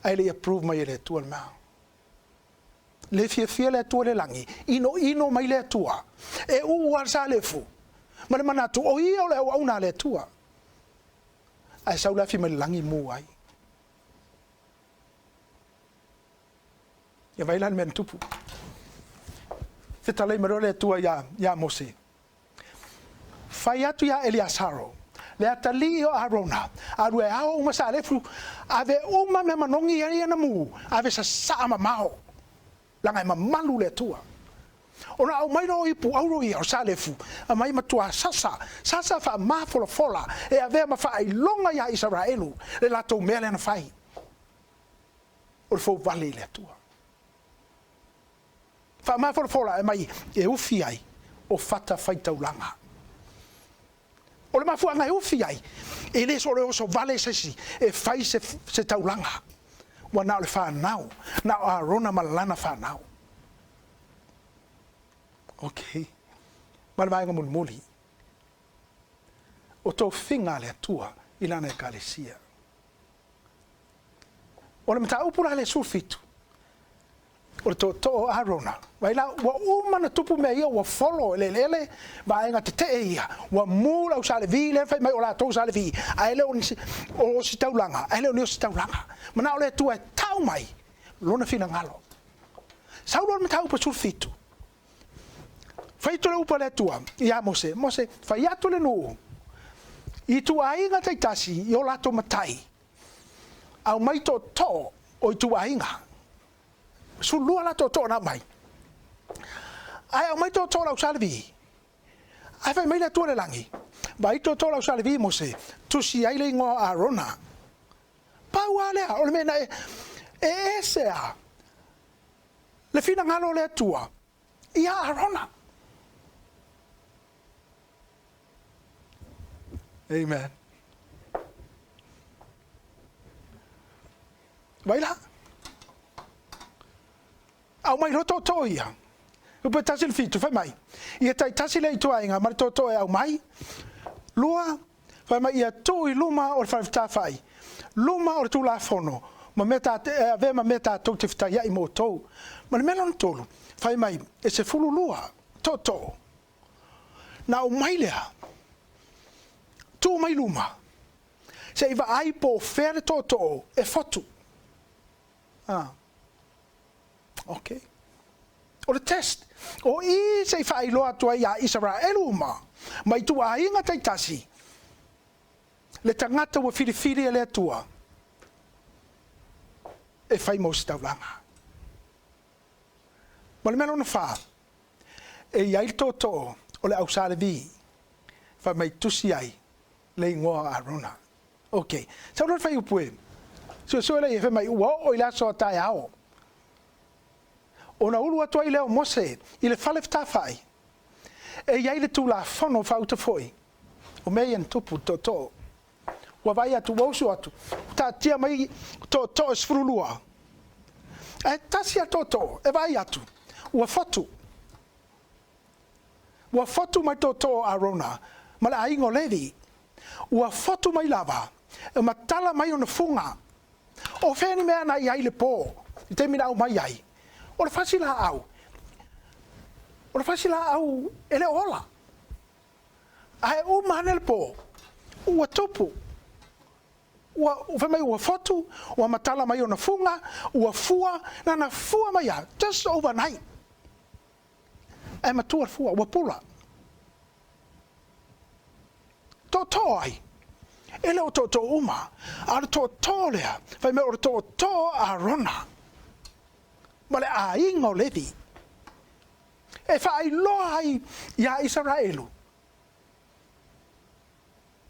Ai le approve mai le tua le mea. Le fia le tua le langi, ino mai le tua. E ua sa lefu. Ma le manatu, o ia o le auna le tua. Ai sau lafi mai le langi mu ai. Ia vai lan men tupu. Fetalei maro le tua ia Mose. Fai atu ia Eliasaro. Le atali o Arona. Aru e ao uma sa lefu. Ave uma me manongi ia na mu. Ave sa sama mao. Langa e Malu le tua. Ona au mai no ipu auro ia o sa lefu. A mai matua sasa. Sasa fa mafola fola. E ave ma fa longa ia Israelu. Le lato mele na fai. O fo vale le tua. Fa mafola e mai e ufi ai o fata Faitaulaga. O le mafuanga e ufi ai e le so vale sesi e fai se taulaga. Wa na le whanau na o Arona malana whanau. Ok. Malamaenga mulmuli. O tō whinga le atua i lana e kalesia. O le mata upura le sulfitu. O le tō Arona. Waila, wa umana tupu mea ia, wa follow lele, vaenga te ia, wa mula o sale vi, le fai mai o la tō sale vi, a ele o si taulanga, a ele o si taulanga. Mana o le tua e tau mai, lona fina ngalo. Saulo me tau pa sulfitu. Fai tole upa le tua, ia Mose, fai atu le nuu. I tu ainga taitasi, i o lato matai. Au mai to o i tu ainga. Sulua la to na mai. Ai au mai to lau salvi. Ai fai mai le tua le langi. Vai to lau salvi mo se. Tusi ai le ingoa Arona. Pau alea, o le mena e sea. Le fina ngalo le tua. Ia Arona. Amen. Vai lá. Au mai roto to ia. Upe tasi le fitu, fai mai. Ia tai tasi le Tuainga, mari to e au mai. Lua, fai mai ia Tuiloma o le faafeagaiga. Luma o le tula fono. Ma meta ave ma meta to te fita ia i mo tou. Ma le melon tolu. Fai mai e se fulu lua. To. Na o mai lea. Tu mai luma. Se iwa ai po fere to e fotu. Okay. O le test. O i se fai loa tua ia Israel uma. Mai tu a inga taitasi. Le tangata wa firifiri e le atua. E fai mo si Taulaga. Ma le melo na wha. E iai to o le ausale vi. Fai mai tusi ai. Le ingoa Arona. Ok. Sa ura fai upue. So le e fai mai ua o ila so Taiau. Ona ulu atua i leo mose. I le fale fai. E iai le tula fono fauta foi. O mei en tupu to. Wa vai atu wosu atu. Ta tia mai to esfrulua. E tasia to. E vai atu. Wa fotu. Wa fotu mai to Arona. Ma le aingo levi. Wa fotu mai lava. E matala mai ona funga. O feni mea na iai le po. I te mina au mai ai. O le fasila au. O le fasila au ele ola. Ai o manel po. Ua tupu. Ua mai ua fotu, ua matala mai ona funga, ua fua, na fua mai a, just overnight. E matua fua, ua pula. To ai. Ele o to uma. Ar to lea. Fai me o to Arona. Ma le a ingo levi. E fai loa ai ia Israelu.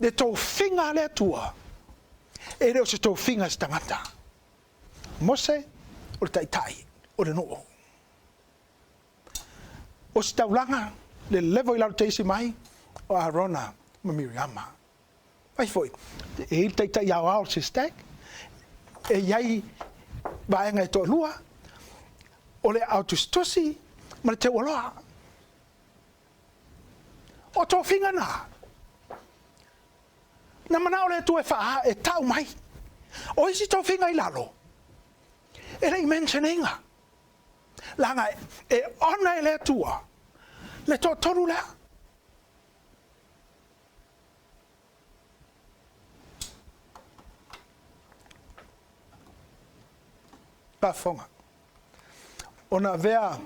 Le tō whinga le tua. E reo se tō whinga se tangata. Mose o le taitai o le noo. O se Taulaga le levo i lau teisi mai o Arona ma Miriama. Vai foi. E il taitai au ao SISDAC. E iai vaenga e tō lua. O le autostusi ma le te waloa. O tō whinga na. Na mana o le tu e wha e tau mai. O isi tō whinga i lalo. E rei mentioninga. Langa e ona e le tua. Le tō toru lea. Pafonga. Ona vea,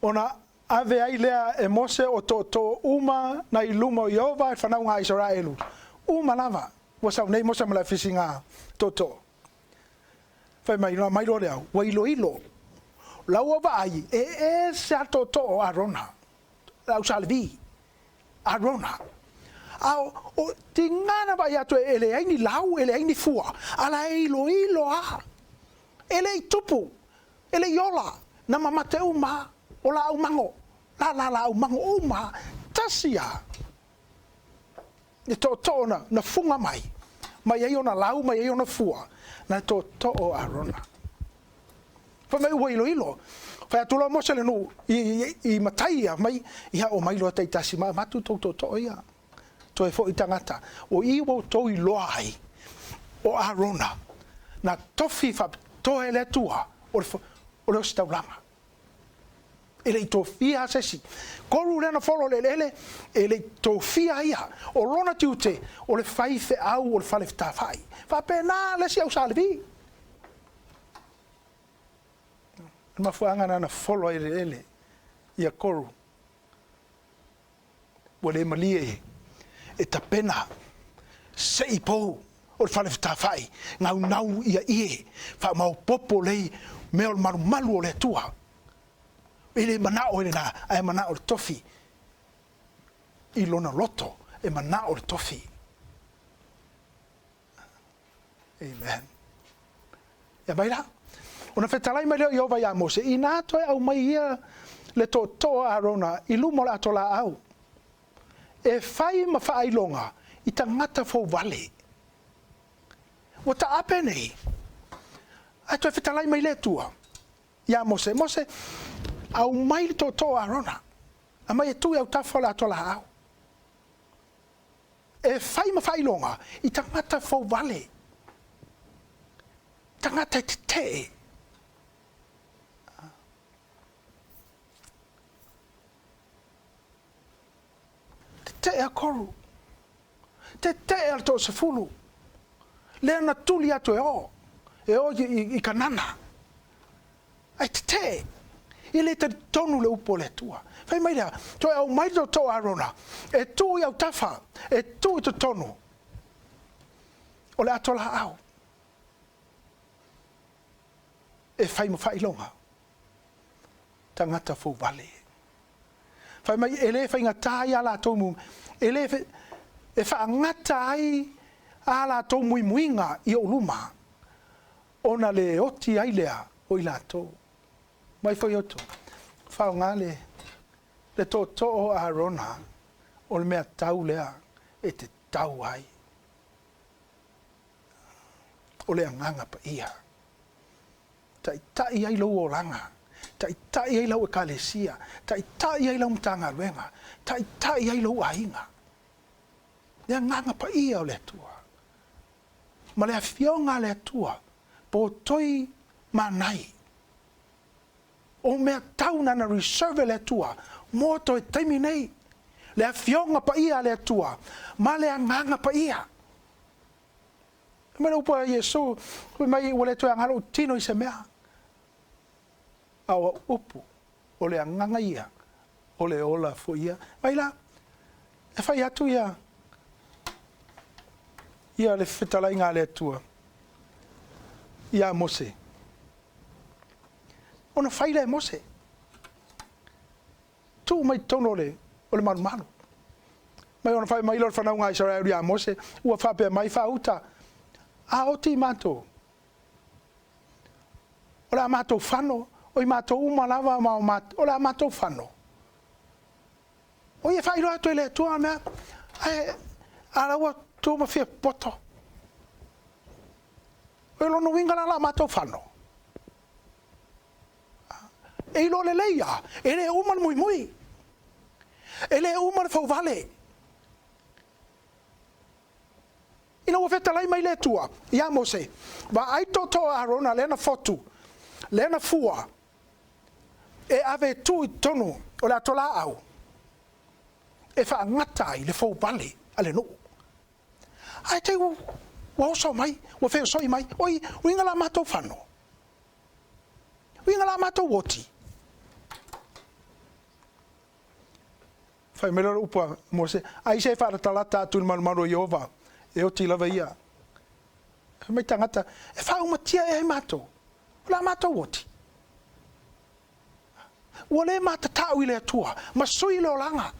ona ave ai lea e mose o to uma na iluma o Iova e whanau ngā Israelu. Uma lava, wa sau nei mose mala fisinga to. Fai mai loa mai loa lea, wa ilo. Lau ava ai, e se a to o Arona. Lau salvi, Arona. Ao, o tingana vai atu ele aini lau, ele aini fua. Ala ilo a. Ele tupu, ele yola. Na mamate uma, o la umango, la umango uma, tasia. Ne to na funga mai ai ona lau, mai ai ona fua, na to o Arona. Fa mai ua ilo, fa atula mose le nu, i mataia mai, ia o mai loa taitasi ma matu to ia. To e fo i tangata, o i wo to i loa ai, o Arona, na tofi fa to e le tua, o le Taulaga. Ele i tofia sesi. Koru lena folo ele tofia ia. O lona tiute, o le Faafeagaiga, o le Faafeagaiga. Faapena lesi au salvi. Mafuanga na folo ele. Ia koru. Wale malie e tapena se ipo o le Faafeagaiga. Nau ia ie. Fa mau popo lei meo malu o le tua. Ele manao ele na, ai manao le tofi. I lona loto, e manao le tofi. Amen. Ya baila. Ona fetalai mai leo Iova ia Mose. I nā toi au mai ia le toa arona i lumo le atola au. E whai ma Failonga i tangata Foa Vale. Wa ta ape nei. Ai toi fetalai mai le tua. Ia Mose. Mose au mai le toa arona. A mai e tui au tafa le atola au. E whai ma Failonga i tangata Foa Vale. Tangata te te. Te e koru. Te e al to Sefulu. Le na tuli atu e o. E o i kanana. Ai te. I le te tonu le upo le tua. Fai mai rea. Toi au mai to arona. E tu i au tafa. E tu i to tonu. O le atola au. E fai mo Failonga. Tangata Foa Vale. Fai mai ele fai ngata ia la tomu. Ele e fa ngata ai ala to muinga I oluma. Ona le oti ai lea o I lato. Mai foi oto. Fa ngale le to arona o le mea tau lea e te tau ai. O le anganga pa ia. Tai ai lo o langa. Tai ai lau e kalesia. Tai ai lau mtanga luenga. Tai ai lau ainga. Lea nganga pa ia o le tua. Ma lea fionga le tua. Po toi manai. O mea tauna na reserve le tua. Mo to e taimi nei. Lea fionga pa ia le tua. Ma lea nganga pa ia. Mena upa Yesu. Mai wale toi angalo tino I se mea. Awa upu, o le anganga ia, o le ola fo ia. Mai la, e whai atu ia le whetalai ngā le atua. Ia Mose. Ona whai le Mose. Tu mai tono o le manu. Mai ona whai mai lor whanau ngā Israel ia Mose. Ua whapea mai whauta. A o ti mato. O la mato whano. O I mato uma lava ma o mato. O la mato whano. O ia whairoa to le tua mea. Araua tu ma fia poto. O lono winga la mato whano. E ilo le leia. E le uma mui mui. E le uma le Foa Vale. Ina ua fetalai mai le tua. Ia Mose. Wa ai to arona lena fotu. Lena fua. E ave tu I tonu o le atola au. E wha ngata I le Foa Vale ale no. Ai te wa oso mai, wa wheo soi mai. Oi, winga la mato whano. Winga la mato woti. Whai mera upa Mose. Ai se wha talata atu maro Iova. E o ti lava ia. Mai tangata. E wha umatia e mato. La mato woti. Ua le mata tau I le atua. Ma sui le o langa.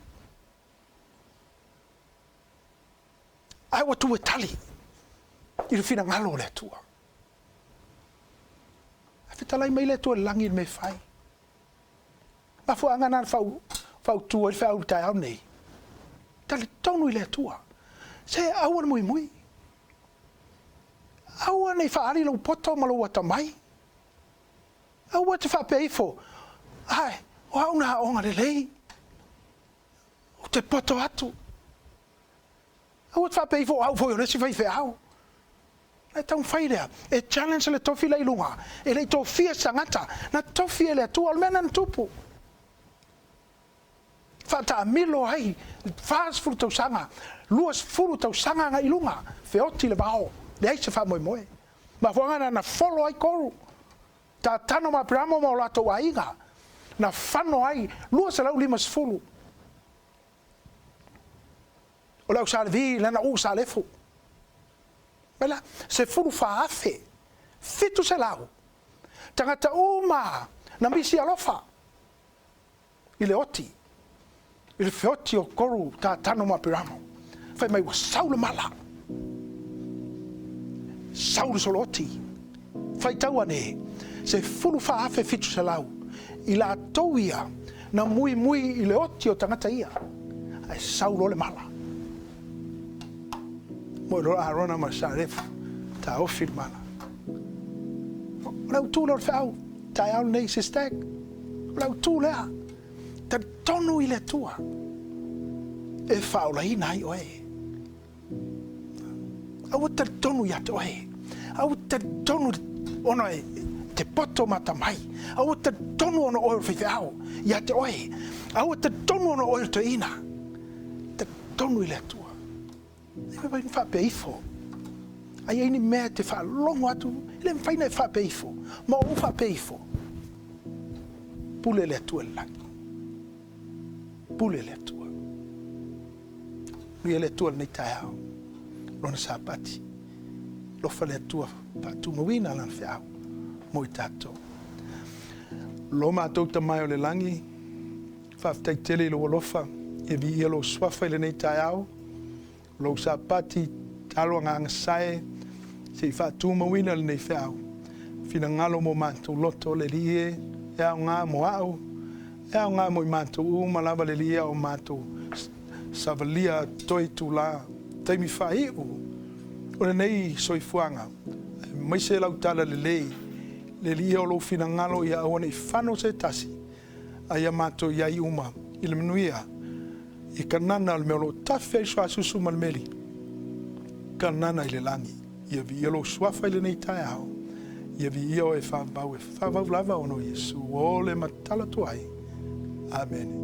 Ai wa tu e tali. I le fina ngalo le atua. A fitalai mai le atua langi me fai. Ma fu angana fau tua I fau Taiau nei. Tali tonu I le atua. Se aua mui mui. Aua nei faari lo poto ma lo wata mai. Aua te whapeifo. Ai, o hau na onga le lei. O te poto atu. Aua te whapeifo o hau foi o lesi whaife au. E tau whairea. E challenge le tofi lei lunga. E lei tofia sangata. Na tofi e le atua. Almena na tupu. Whata amilo ai. Whaas furu tau sanga. Luas furu tau sanga nga ilunga. Feoti le bao. Le aise wha moe moe. Ma fuangana na follow ai koru. Ta tano ma pramo ma o lato aiga. Na whano ai. Lua se lau 50. O lau sa le vi. Lena u sa lefu. Mela. Se furu faafe. Fitu se lau. Tangata uma. Na misi alofa. i le oti. I le feoti o koru ta tano ma piramo. Fai mai wa saule mala. Saule solo oti. Fai tauane. Se fulu fa afe fitu se lau. I la tauia na mui i le oti o tangata ia. Ai saule ole mala. Mo lo arona ma sarefu. Ta ofir mala. Lau tu lor fau. Taiau nei SISDAC. Lau tu lea. Ta tonu i le tua. E faulaina ai oe. Au te tonu ia te oe. Au te tonu ono e te poto mata mai. Au te tonu ono oe whiwhiao ia te oe. Au te tonu ono oe Toeaina. Te tonu i le tua. E me wha peifo. Ai eini mea te wha longo atu. Ile mwhaina e wha peifo. Ma o wha peifo. Pule le tua langi. Pule le tua. Nui le tua nei Taiau. Lona Sapati. Lofa le tua patu mawina lan fiao. Moi tato. Lo mātou ta mai o le langi. Whaftai tele lo lofa. E vi ia lo swafa le nei Taiau. Lo Sapati talo nganga sae. Se whatu mawina le nei fiao. Fina ngalo mo mātou loto le lie. E au ngā mo au. E au ngā mo i mātou malawa le lie o mātou. Savalia toi tu la. Taimi whai u. O le nei soifuanga. Mai se lau tala le lei. Le lie o lo fina ngalo ia awane i whano se tasi. Aia mātou iai uma. I le manuia. I kanana al meolo tawhai swa susu malmeli. Kanana i le langi. Ia vi ilo swafa i le nei Taiau. Ia vi io e whabau e whabau lava ono Yesu. O le matala tuai. Amen.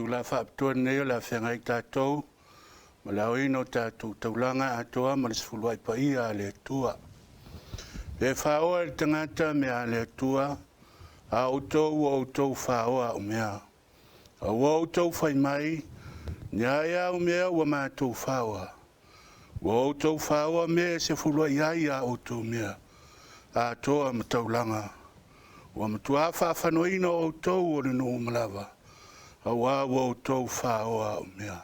La Faapitoa nei la Faafeagaiga tatou. Ma le aoina o tatou taulaga atoa ma le Sefuluai PAIA a le atua. E whaoa le tangata mea le atua. A outou o outou whaoa o mea. A outou whai mai. Nia ia o mea ua mātou whaoa. O outou whaoa mea Sefuluai a outou mea. A atoa ma taulaga. Ua matua whaafanoina o outou o le nuu malawa. Awa wo tau whaoa o mea.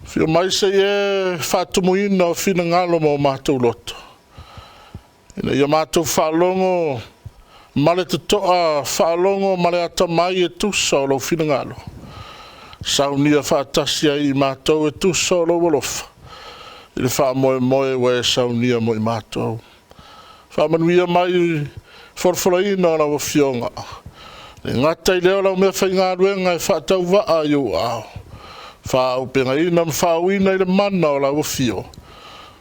Fio mai se e whaatumuina o whina ngalo mo mātou loto. Ina ia mātou whaalongo, male te toa whaalongo, male ata mai e tusa o lau whina ngalo. Saunia whaatasia i mātou e tusa o lau walofa. Ina wha moe we saunia mo i mātou. Wha manuia mai forfolaina o lau fionga. Ngata i leo lau mea whainga ruenga e whaatau waa i o ao. Wha upenga ina mwhauina i le mana o lau fio.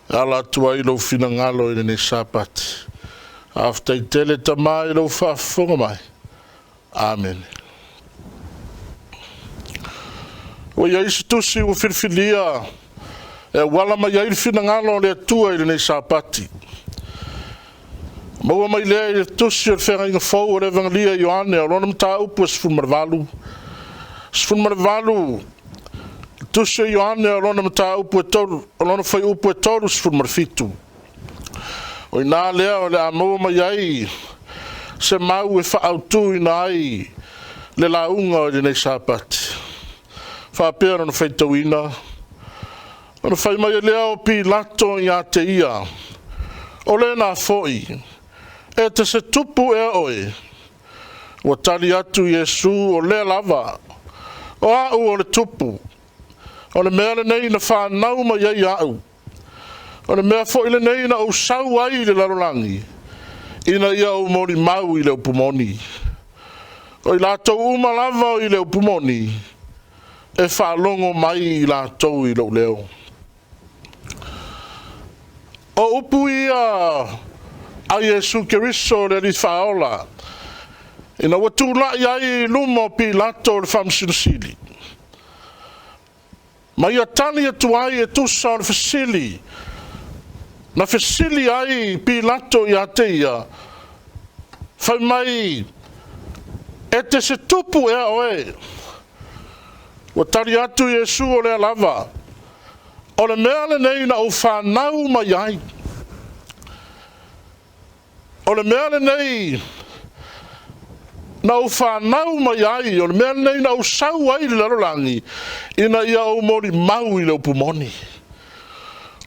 Ala tua i lau whina ngalo i ne Sapati. After i tele tama i lau whaafonga mai. Amen. O ia isi tusi o whirwhilia. E wala mai ai whina ngalo le atua i ne Sapati. Maua mai lea i tusi o whenga inga fau o le evangelia Ioane o lona mta upu Sefuluai. Sefuluai. Tusi o Ioane o lona mta upu e toru, o lona whai upu e toru Sefuluai. O ina lea o le a maua mai ai se mau e whaautu ina ai le launga o le nei Sapati. Whaapea na Faitotoa. Ona whai mai lea o pi lato i a te ia. O le na foi. E te se tupu e oe. Wa tali atu Yesu o le lava. O au o le tupu. O le mea le nei na whanau ma iai au. O le mea fo i le nei na o sau ai le larolangi. Ina ia o mori mau i le upumoni. O i lato uma lava i le upumoni. E whalongo mai i lato i lo leo. O upu ia a Yesu Keriso le li whaola. Ina watu la iai lumo pi lato le whamsinsili. Ma ia tani atu ai e tusa le fasili. Na fasili ai pi lato i ateia. Whai mai e te se tupu e oe. Wa tari atu Yesu o le lava. O le mea le nei na o whanau mai ai. O le mea le nei na o whanau mai ai. O le mea le nei na o sau ai le larolangi. Ina ia o mori mau i le upumoni.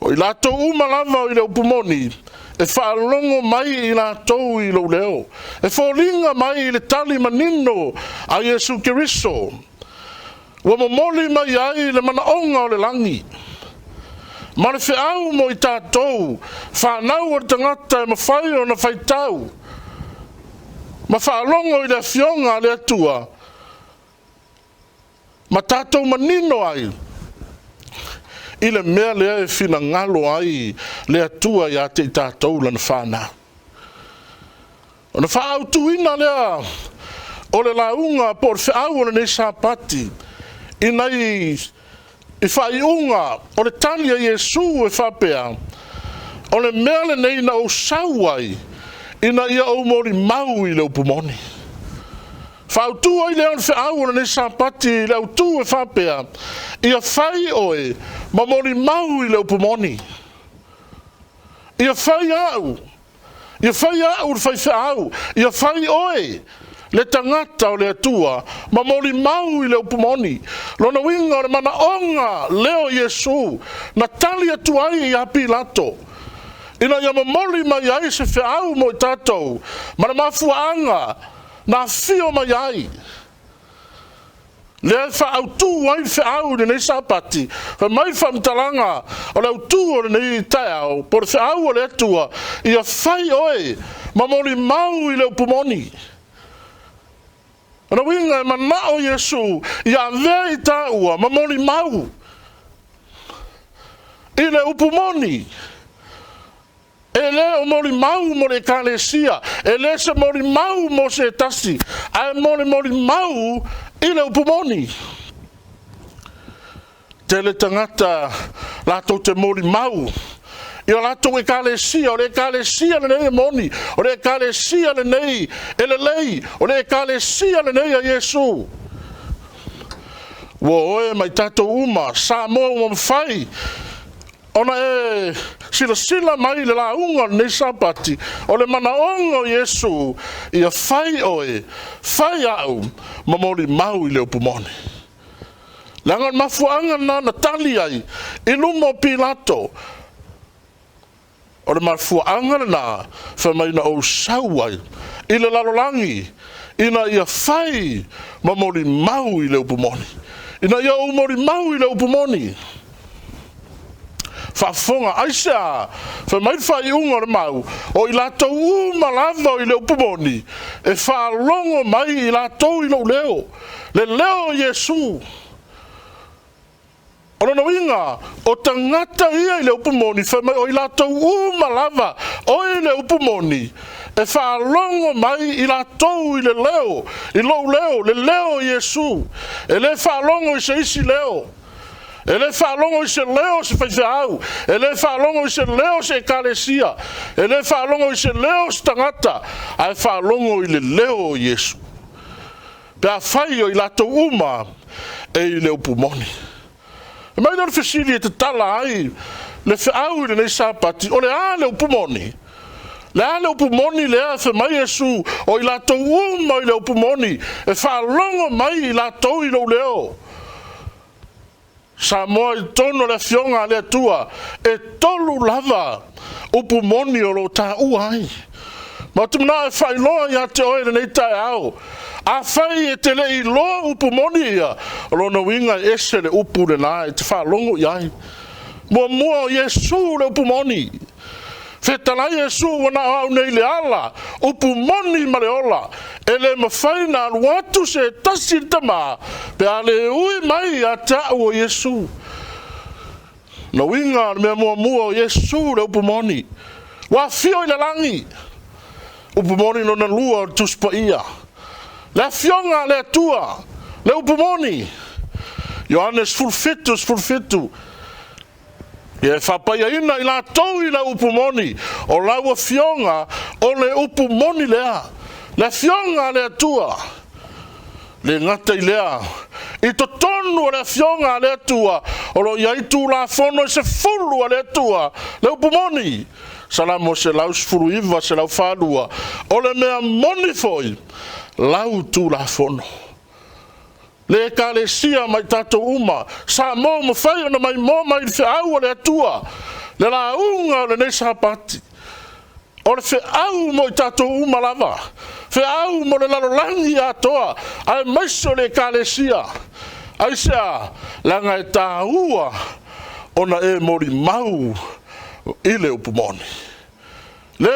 O i lato umalava i le upumoni. E whaalongo mai i lato i lo leo. E whaolinga mai i le tali manino a Yesu Keriso. Wa momoli mai ai le manaonga o le langi. Ma le whiau mo i tātou, whanau o tangata e mawhai o na whaitau. Ma whaalongo i le fionga le atua. Ma tātou manino ai. I le mea lea e whina ngalo ai le atua i ate i tātou lana whana. O na whaau tuina lea o le launga po le whiau o le nei Sapati. I nei i whaiunga o le tali a Yesu e whapea. O le mea le nei na o sauai ina ia o mori mau i le upumoni. Whautu ai le on whiau o le nei Sapati le autu e whapea. Ia whai oe ma mori mau i le upumoni. Ia whai au. Ia whai au le whai whiau. Ia whai oe. Le tangata o le atua, ma mori mau i le upumoni. Lona winga o le mana onga leo Yesu, na tali atua ai i api lato. Ina ia mamoli mai ai se whiau mo i tātou, ma na mafuanga, na fio mai ai. Le whaautu ai whiau ni nei Sapati, fa mai whamtalanga o le autu o le nei Taiau, por whiau o le atua, ia whai oe, ma mori mau i le upumoni. Ana winga e manao Yesu ia vei taua ma mori mau. I le upumoni. E le o mori mau mo le kalesia. E le se mori mau mo se tasi. A mori mau i le upumoni. Tele tangata lato te mori mau. Ia lato e kalesia, o le kalesia le nei moni, o le kalesia le nei ele lei, o le kalesia le nei a Yesu. Wo oe mai tato uma, sa mo mawhai, ona e sila mai le launga nei Sapati, o le manaonga o Yesu, ia whai oe, whai au, ma mori mau i le upumoni. Langan mafuanga na tali ai. Ilumo Pilato. O le mafuanga na whamaina o sauai. I le lalolangi. Ina ia fai mamori mau i le upumoni. Ina ia umori mau i le upumoni. Whafonga aisa. Whamai whai unga le mau. O i lato malava i le upumoni. E whalongo mai i lato i lo leo. Le leo Yesu. Ona no inga, o tangata ia i le upumoni, whamai o i lato malava, o i le upumoni, e whaalongo mai i lato i le leo, i lo leo, le leo Yesu, e le whaalongo i se isi leo, e le whaalongo i se leo se Faafeagaiga, e le whaalongo i se leo se Keriso, e le whaalongo i se leo se tangata, ai whaalongo i le leo Yesu. Pea whai o i lato uma, e i le upumoni. E mai nore whesiri e te tala ai, le whiau i le Sapati, o le a le upumoni. Le a le upumoni le a wha mai Yesu, o i lato uma i le upumoni, e whaalongo mai i lato i lo leo. Sa moa i tono le fionga le tua, e tolu lava upumoni o lo ta uai. Ma tumna e Fai-Lauga ia te oe nei Taiau. A fai e te le i loa upumoni ia. Rona winga ese le upu le nā e te whaalongo iai. Mua Yesu le upumoni. Whetala Yesu wana au nei le ala. Upumoni ma le ola. E le mawhai na watu se tasi tama. Pe a le ui mai a tau o Yesu. Na winga mea mua Yesu le upumoni. Wa fio i le langi. Upumoni no na lua Tusi PAIA. Le fionga le tua, le upumoni. Ioanes fulfitu. E whapaiaina i la tau i la upumoni. O laua fionga o le upumoni lea. Le fionga le tua. Le ngata i lea. I to tonu le fionga le tua. O lo iaitu la fono se fulu le tua. Le upumoni. Salamo se lau sefuluiva se lau whalua. O le mea moni foi. Lau tu la fono. Le Keriso mai tato uma. Sa mo mawhai ona mai mo mai whiau le atua. Le la unga le nei Sapati. O le whiau mo i tato uma lava. Whiau mo le lalolangi atoa. Ai maiso le Keriso. Ai sea langa e tāua. Ona e mori mau i le upumoni. Le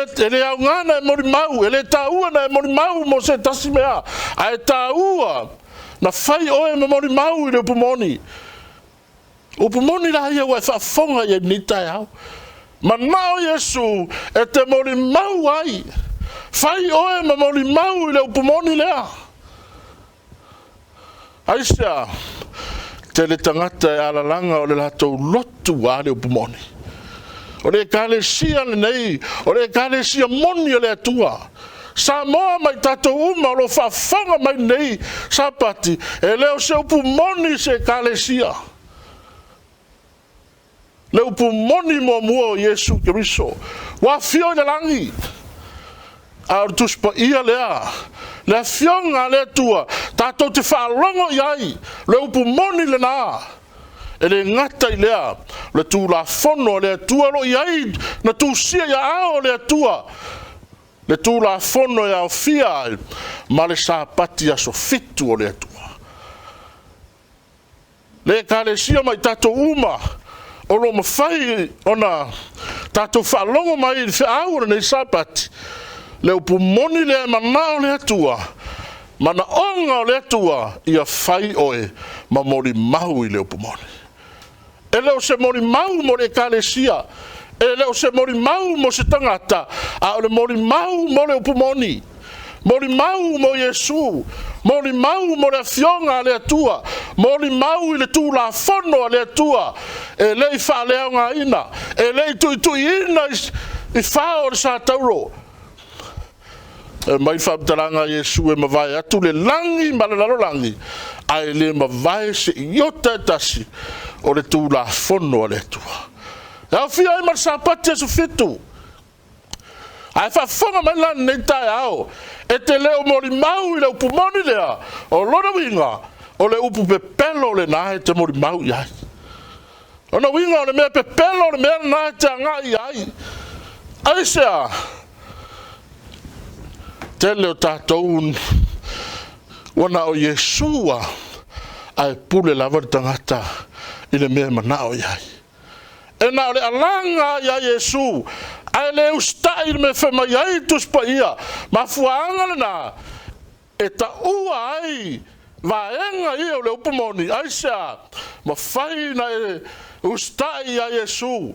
au ngana e mori mau, e le tāua na e mori mau mo se tasi mea. A e tāua na whai oe me mori mau i le upumoni. Upumoni la ia wai whaafonga i e ni Taiau. Ma nao Yesu e te mori mau ai. Whai oe me mori mau i le upumoni lea. Aisea, te le tangata e alalanga o le latou lotu a le upumoni. O le Keriso le nei, o le Keriso moni o le atua. Sa moa mai tato uma o lo whaafonga mai nei Sapati. E leo se upumoni se Keriso. Le upumoni mua o Yesu Keriso. Wa fio i le langi. A o Tusi PAIA lea. Le fionga le tua. Tato te whaalongo iai. Le upumoni le nā. E le ngata i lea, le tū la fono le atua lo iai, na Tusi ia ao le atua. Le tū la fono ia o fia, ma le Sapati aso fitu o le atua. Le Keriso mai tato uma, o lo mawhai ona, tato whaalongo mai i whiau nei Sapati. Le upumoni le manao le atua, mana onga o le atua, ia whai oe, ma mori mau i le upumoni. E leo se mori mau mo le Keriso. E leo se mori mau mo se tangata. A le mori mau mo le upumoni. Mori mau mo Yesu. Mori mau mo le fionga le atua. Mori mau i le tū la fono le atua. E le i whaaleanga ina. E le i tui ina i whao le sa tauro. E mai whaamtaranga Yesu e mawai atu le langi ma le lalolangi. Ai le mawai se iota e tasi. O le tū la fono le tua. E au fia e mar Sapati asu fitu. Ai whaafonga mai lan nei Taiau. E te leo mori mau i le upumoni lea. O lona winga. o le upu pepelo le nae te mori mau iai. Ona winga o le mea pepelo o le mea nae te anga iai. Aisea, tele o tātou wana o Yesua ai pule lava tangata i le mea manao iai. E na o le alanga ia Yesu ai le ustai me whema iai tuspa ia ma fuanga na e ta ua ai vaenga ia o le upamoni aisea ma whai na e ustai ia Yesu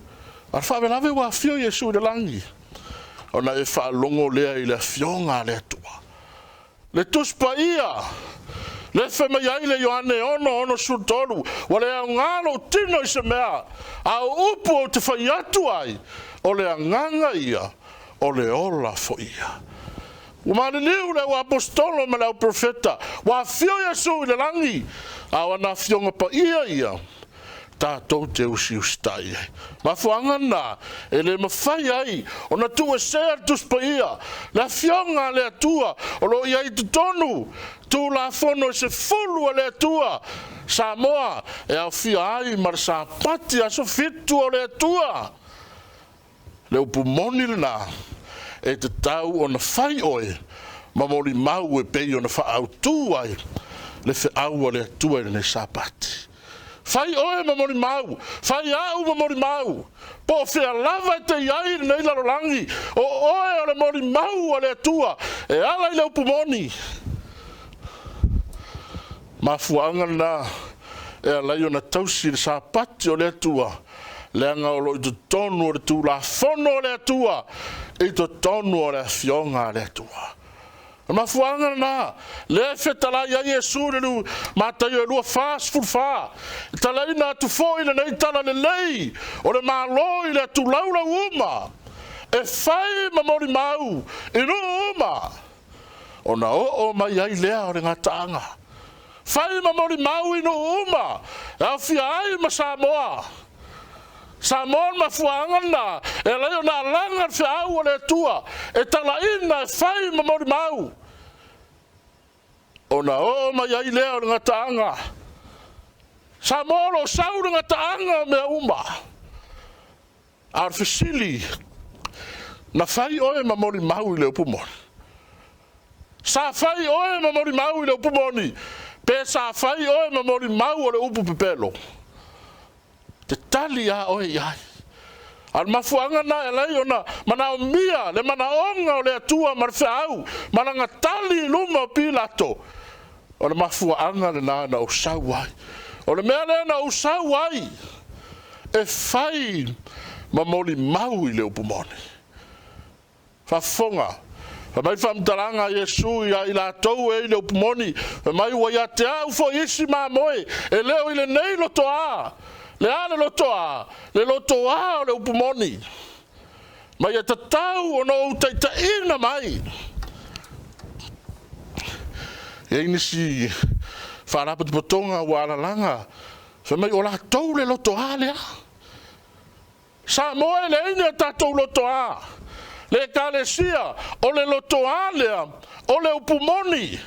ar whavelave wa fio Yesu le langi ona e whaalongo lea i le fionga le tua le tuspa ia le whema iai le Ioane ono sultonu wa le angalo tino i se mea a upu o te whai atu ai o le anganga ia o le ola fo ia Umane niu le wa apostolo ma le profeta wa fio Yesu i le langi a wana fionga pa ia tātou te usi ustai ma fuangana e le mawhai ai o na tua sea tuspa ia la fionga le atua o lo iai tutonu tu la fono se fulu le atua Samoa e au fia ai mar Sapati aso fitu o le atua le upumoni le na e te tau o na whai oe ma mori mau e pei o na wha au tu ai le wha au le atua i le Sapati Fai oe ma mori mau, fai au ma mori mau. Po fea lava te iai nei larolangi. O oe o le mori mau o le atua. E ala i le upumoni. Ma fuanga na e alai o na tausi le Sapati o le atua. Le anga o lo i to tonu o le tu la fono o le atua. I to tonu o le fionga o le atua. Ma fuanga na le fetala ia Yesu le lu mata yo lu fas fulfa tala ina tu foi le nei tala le lei o le malo i le tu laula uma e fai ma mori mau i no uma ona o mai ai le o le ngatanga fai ma mori mau i no uma a fia ai ma Samoa ma fuanga na e le na langa fia o le tua e tala ina fai ma mori mau ona o mai ai lea o ngā taanga. Sa moro sau ngā taanga mea uma. Ar fisili. Na fai oe ma mori mau i leo pumoni. Sa fai oe ma mori mau i leo pumoni. Pe sa fai oe ma mori mau o le upu pepelo. Te tali a oe iai. Al mafuanga na elai ona mana o mia le mana onga o le atua marfeau. Mana ngatali luma pilato. O le mafuanga le na o sauai. O le mea le na o sauai. E fai ma moli mau i le upumoni. Fafonga. Fa mai famtaranga Yesu ia i la tou e i le upumoni. Fa mai wa ia te au fo isi ma moe. E leo i le nei lotoa. Le ale lotoa. Le lotoa o le upumoni. Mai e tatau o no utaitaina mai. E inisi wharapa te potonga wa alalanga. Fa mai o la tou le lotoa lea. Sa moe le ina tatou lotoa. Le kalesia o le lotoa lea. O le upumoni.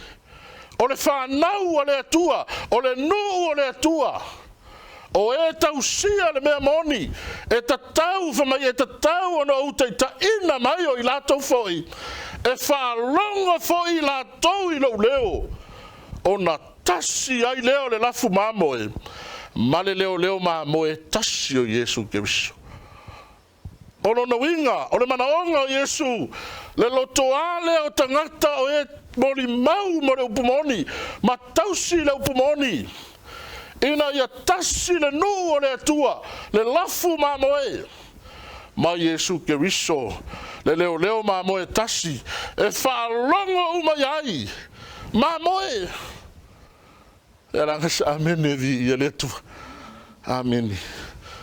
O le whanau o le atua. O le nuu o le atua. O e tausia le mea moni. E tatau whamai e tatau ono utai ta ina mai o i latou foi. E whalonga foi i latou i lau leo. O na tasi ai leo le lafu mamoe. Male leo mamoe tasi o Yesu Keriso. O na winga, o le manaonga o Yesu. Le lotoa leo tangata o e mori mau mo le upumoni. Ma tausi le upumoni. Ina ia tasi le nu o le atua. Le lafu mamoe. Ma Yesu Keriso. Le leo mamoe tasi. E whaalongo umayai. Mamoe. E rangas amene vi ia le tua. Amene.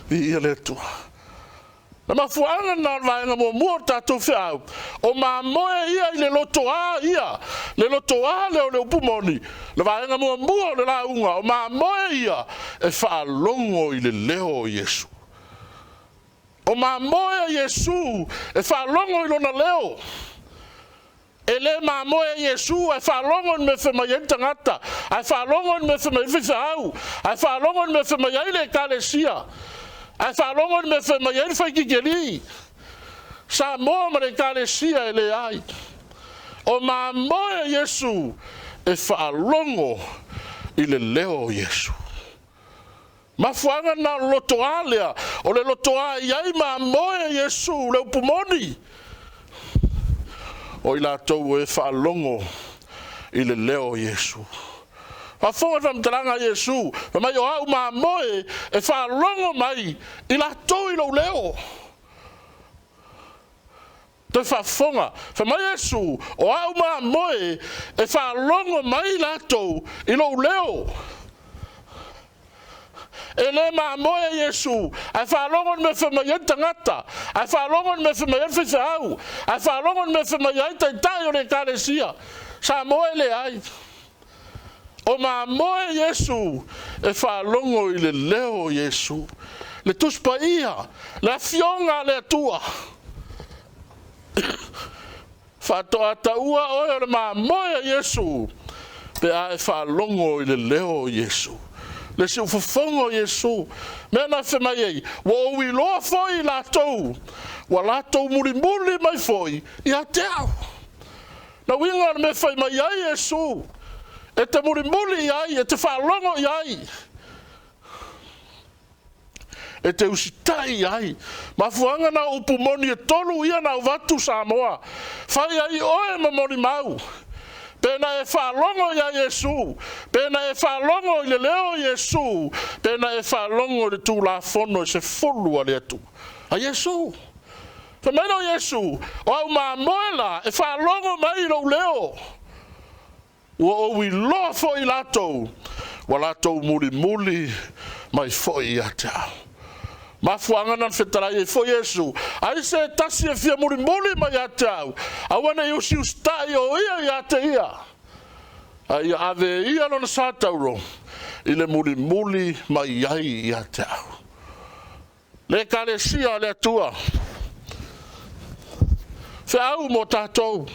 Vi ia le tua. Na mafuanga na vaenga mo mua tatou whiau. O mamoe ia i le lotoa ia. Le lotoa leo le upumoni. Le vaenga mo mua le launga. O mamoe ia. E whaalongo i le leo Yesu. O mamoe Yesu. E whaalongo i lona leo. ele ma moe Yesu ai whalongo me whemai tangata, ai whalongo me whemai whiwhau, ai whalongo me whemai aile kalesia, ai whalongo me whemai aile whaikikeri, sa moa ma le kalesia ele ai. O ma moe Yesu e whalongo i le leo Yesu. Mafuanga na lotoa lea, o le lotoa iai ma moe Yesu le upumoni. O ila tau e whaalongo i le leo Yesu. Whafonga whamtalanga Yesu, mai o au ma moe e whaalongo mai i la tau i lo leo. Te whafonga, whamai Yesu, o au ma moe e whaalongo mai i la tau i lo leo. Ele ma moe Yesu, ai whalongon me whamai tangata, ai whalongon me whamai whiwhau, ai whalongon me whamai tai o le kalesia, sa moe le ai. O ma moe Yesu, e whalongo i le leo Yesu, le tuspa ia, le fionga le atua. Faatoa taua oe o le ma moe Yesu, pe ai whalongo i le leo Yesu. Le si ufafongo Yesu, mea na whemai ei, wa owi loa foi la tau, wa la tau muri mai foi, i a te au. Na winga me whai mai ai Yesu, e te muri ai, e te whalongo ai. E te usitai ai, ma fuanga na upumoni e tolu ia na uvatu Samoa, whai ai oe mamoni mau. Pena e whalongo ia Yesu, pena e whalongo i le leo Yesu, pena e whalongo le tū la fono se Sefuluai le atu. A Yesu. Whameno Yesu, o au ma moela e whalongo mai lo leo. Ua o wi loa fo i latou, wa latou muli mai fo i ata. Ma fuanga whetarai e fo Yesu, ai se tasi e fia muri mai atau, awana Iosia ustai o ia i ate ia. Ai ave ia lona satauro, i le muri mai ai i atau. Le kalesia le atua, whiau mo tātou,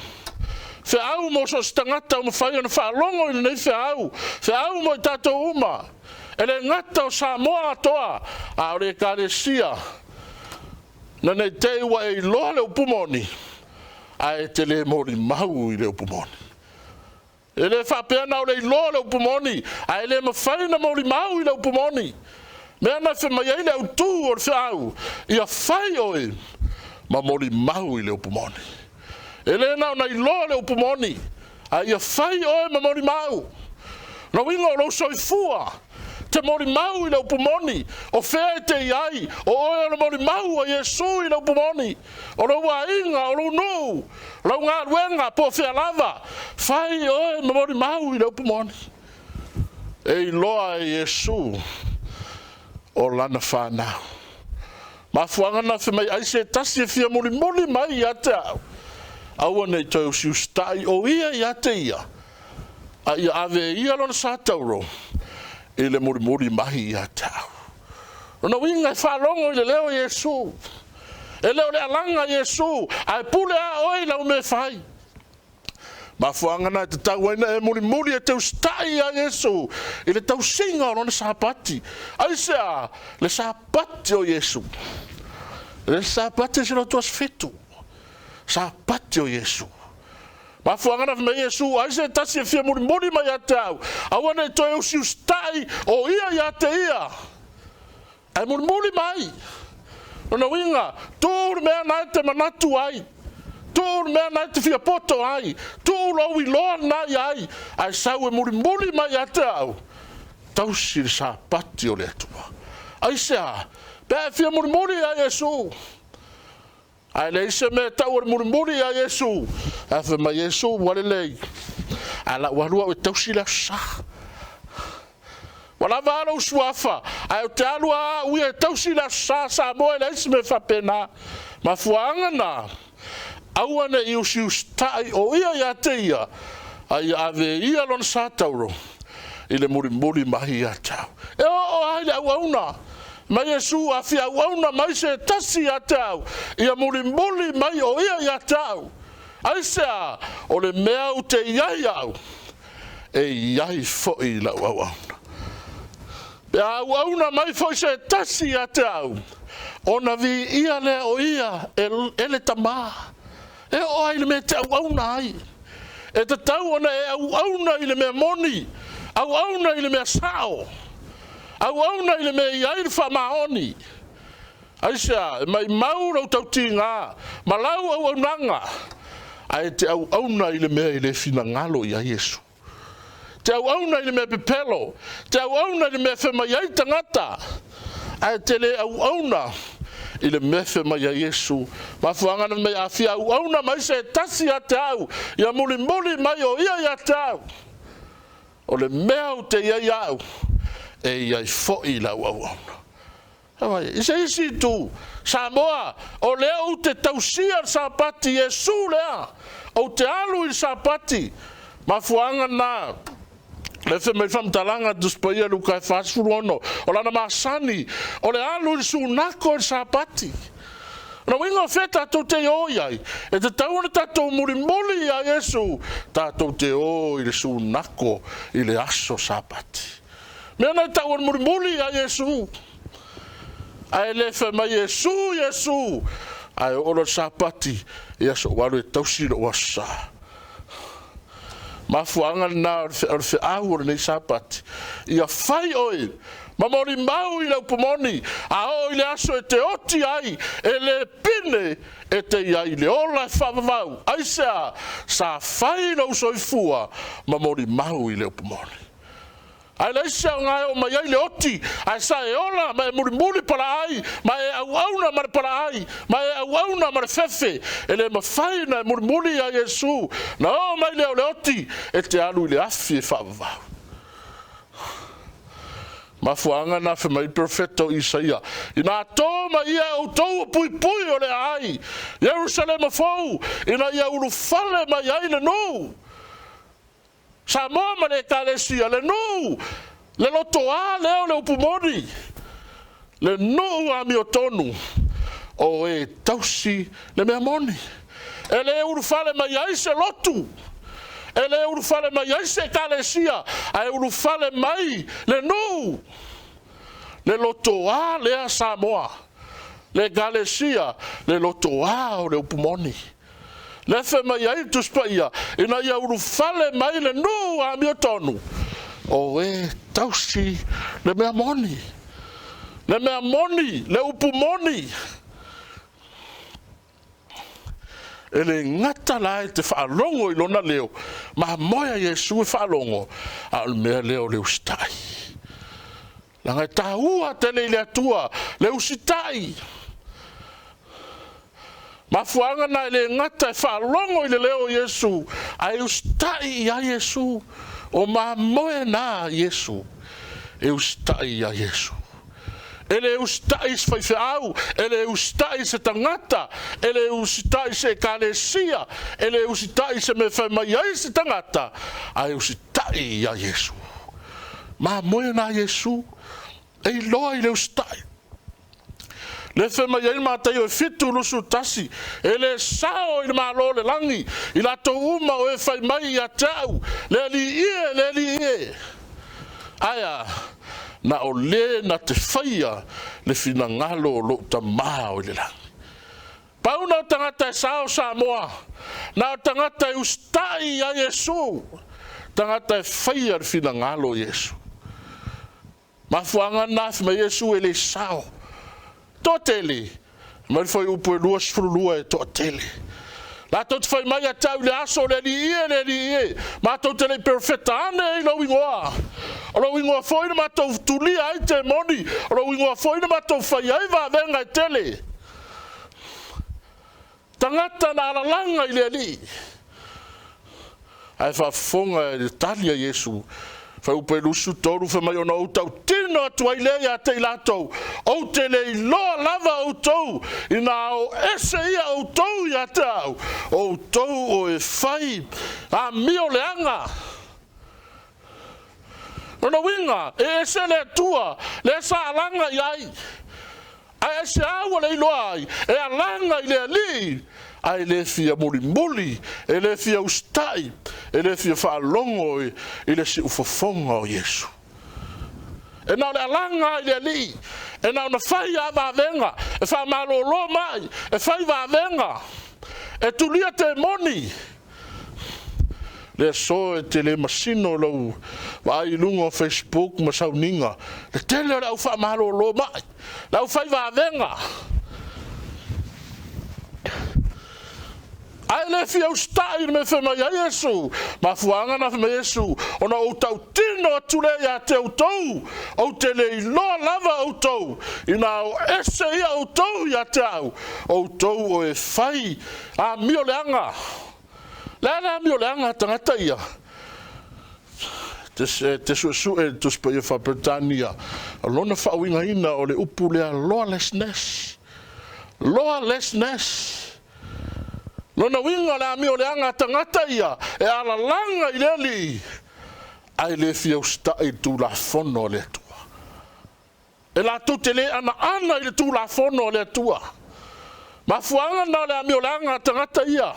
whiau mo so stangata o mawhai ana whaalongo i nei whiau mo i tātou uma. Ele ngata o Samoa atoa, a ore kalesia, na nei te ua e loa le upumoni, a e te le mori mau i le upumoni. Ele whapeana o le loa le upumoni, a e le mawhai na mori mau i le upumoni. Mea na whemai ei le au tū o le whiau, i a whai oe, ma mori mau i le upumoni. Ele nao nei loa le upumoni, a i a whai oe ma mori mau. Na wingo o lo soifua, te mori mau i le upumoni, o whea te iai, o oe o le mori mau a Yesu i le upumoni, o lo wainga, o lo nu, lo ngā ruenga po whea lava, whai oe ma mori mau i le upumoni. E loa e Yesu, o lana whanau. Ma fuangana whemai aise tasi e whia mori mai i ate au. Aua nei toi o siustai o ia i ate ia. A ia ave ia lona sātauro. I le muri mahi i atau. Ona winga e whalongo i le leo Yesu. E leo le alanga Yesu. Ai pule a oi lau me whai. Ma fuangana e te tauaina e muri e te ustai a Yesu. I le tau singa o lona Sapati. Aisea, le Sapati o Yesu. Le Sapati se lo tuas fetu. Sapati o Yesu. Ma fuangana me Yesu, ai se tasi e fia muri mai atau. Awana e toi usi ustai o ia i ate ia. Ai muri mai. Ona winga, tūru mea nai te manatu ai. Tūru mea nai te fia poto ai. Tūru au i loa nai ai. Ai sau e muri mai atau. Tausi le Sapati o le atua. Ai sea, pēr fia muri ai Yesu. Ai le se me tau muri a Yesu. A fe ma Yesu wale lei. Ala walua o tausi la sa. Wala valo suafa. Ai o te alua ui e tausi la sa moe le se me fa pena. Ma fuanga na. Aua ne Iosia ustai o ia i ate ia. Ai ave ia lon sa tauro. I le muri mahi a tau. E o ai le auna. Ma Yesu a fia wauna mai se tasi a tau. Ia muri mai o ia i a tau. Ai sea, o le mea o te iai au. E iai fo'i lau au auna. Pe au auna mai fo'i se tasi a te au. Ona vi ia le o ia, ele tamā. E o ai le mea te au auna ai. E te tau ona e au auna i le mea moni. Au auna i le mea sao. Au auna i le mea iai le whamaoni. Aisea, mai maura o tau tinga, malau au aunanga. Ai te au auna i le mea i le fina ngalo i a Yesu. Te au auna i le mea pepelo. Te au auna i le mea whema iai tangata. Ai te le au auna i le mea whema i a Yesu. Mafuangana mei a fia au auna mai se tasi a te au. Ia muli mai o ia i a te au. O le mea o te iai au. E iai fo'i lau au auna. Isa isi tu Samoa o leo te tausia Sapati Yesu lea o te alu i Sapati mafuanga na le fe mai famtalanga dus paia lu kai fasfurono o lana masani o le alu i sunako i Sapati na winga feta to te oyai e te tauna tato murimoli a Yesu tato te o i le sunako i le aso Sapati mea na tauna murimoli a Yesu ai le fa mai Yesu ai olo Sapati ia so walu tausi lo wasa mafuanga na o fe au le Sapati ia fai oi mamori mau i le pomoni a o ile aso e te oti ai e le pine e te ai le ola favau ai sa fai no soifua mamori mau i le pomoni ai le sia ngai o mai le oti ai sa e ola mai muri para ai mai au auna mar para ai mai au auna mar fefe ele ma fai na muri a Yesu na o mai le oti e te alu le afi fa va ma fuanga na fe mai perfetto Isaia ina toma ia o tou pui o le ai Jerusalem fou ina ia ulu fale mai ai le no Samoa ma le kalesia le no le lotoa leo le upumoni le no a miotonu o e tausi le mea moni e le urufale mai ai se lotu e le urufale mai ai se kalesia a urufale mai le no le lotoa le a Samoa le kalesia le lotoa o le upumoni le fe mai ai tu spaia ina ia uru fale mai le no a miotonu o e tausi le mea moni le upu moni ele ngata lai te whaalongo i lona leo ma moia Yesu e whaalongo a mea leo le ustai langa taua tele le atua le usitai mafuanga na le ngata whaalongo i le leo Yesu ai ustai ia Yesu o ma moe na Yesu e ustai ia Yesu ele ustai se faifeau ele ustai se tangata ele ustai se kalesia ele ustai se me whamaiai se tangata ai ustai ia Yesu ma moe na Yesu e loa i le ustai le fe mai ai mata yo fitu lusu tasi ele sao i malo le langi i la to uma o e fai mai a tau le li aya na o le na te faia le fina ngalo lo ta mao le langi pau na tangata sao Samoa na tangata ustai a Yesu tangata faia le fina ngalo Yesu mafuanga na me Yesu ele sao totele mai foi upo luas frulua totele la tot foi mai a tau le aso le li ma totele perfetta ane lo wingoa foi ma to tuli ai te moni lo wingoa foi ma to fai ai va venga tele tangata na la langa ile li ai fa fonga Italia Yesu fa upo lusu toru fa mai ona o tau tino tuaile ya te lato o te le lo lava o tou ina o ese ia o tou ya tau o tou o e fai a mio leanga no winga e ese le tua le sa langa iai a ese awa le loai e a langa ile ali ai le fia muli, e le fia ustai, e le fia whaalongo i le si ufofonga o Yesu. E nau le alanga i le Alii, e nau na whai a vavenga, e wha malolo mai, e whai vavenga, e tulia te moni. Le so e te le masino lau, wa ai lunga o Facebook ma Sauniga, le tele lau wha malolo mai, lau whai vavenga. Ai le fia ustai me fe mai Yesu, ma fuanga na me Yesu, ona o tau tino atule ya te utou, o te le ilo lava utou, ina o ese ia utou ya te au, utou o e fai, a mio leanga, lana mio leanga tangata ia. Te su e tu spa ia Faapitoa, lona whauinga ina o le upu lea lawlessness. Lona winga la mi o le anga tangata ia, e ala langa i leli, ai le fia ustai tu la fono le tua. E la tu te le ana i le tu la fono le tua. Ma fuanga na le mi o le anga tangata ia.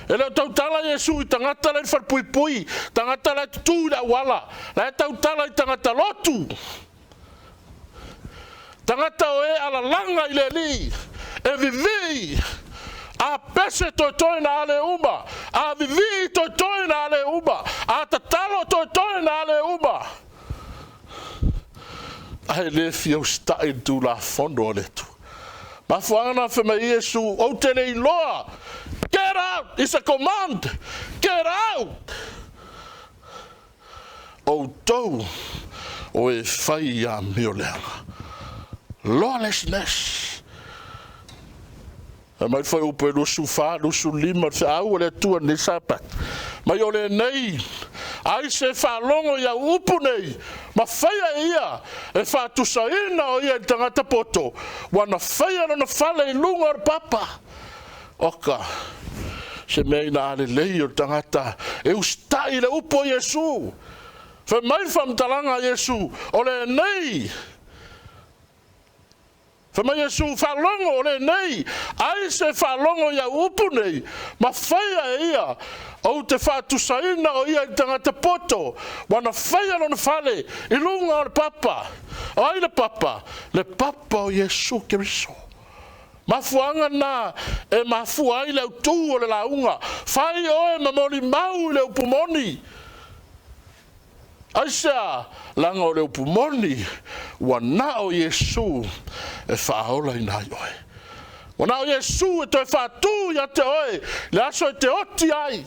E le tautala Yesu i tangata le wharpui, tangata le tu la wala, le tautala i tangata lotu. Tangata o e ala langa i leli, e vivi, a Pese Toeaina ale uma, a vivi Toeaina ale uma, a tatalo Toeaina ale uma. Ai le fia ustai tu la fondo le tu. Ma fuanga fe me Yesu o te le iloa. Get out! It's a command. Get out! O tau o e whai a mioleanga. Lawlessness. Mai foi o pelo sufá, no sulima, a ua tua ne Sabbath. Mai ole nei, ai se fa longo ia upu nei, ma faia ia, e fa tusaina o ia tangata poto, wana faia no fale i lunga o papa. Oka, se mei na ale lei o tangata, e ustai le upo Yesu. Fe mai fam talanga Yesu, ole nei, fa mai Yesu fa longo le nei, ai se fa longo ia upu nei, ma faia ia, o te fa tusaina o ia tangata poto, wana faia no fale, i lunga o papa, ai le papa o Yesu Keriso. Mafuanga na, e mafua i le utu o le launga, fai oe mamoni mau le upumoni, aisa langa o le upumoni, wana o Yesu e whaola i nai oe. Wana o Yesu e toi whatu ia te oe, le aso e te oti ai.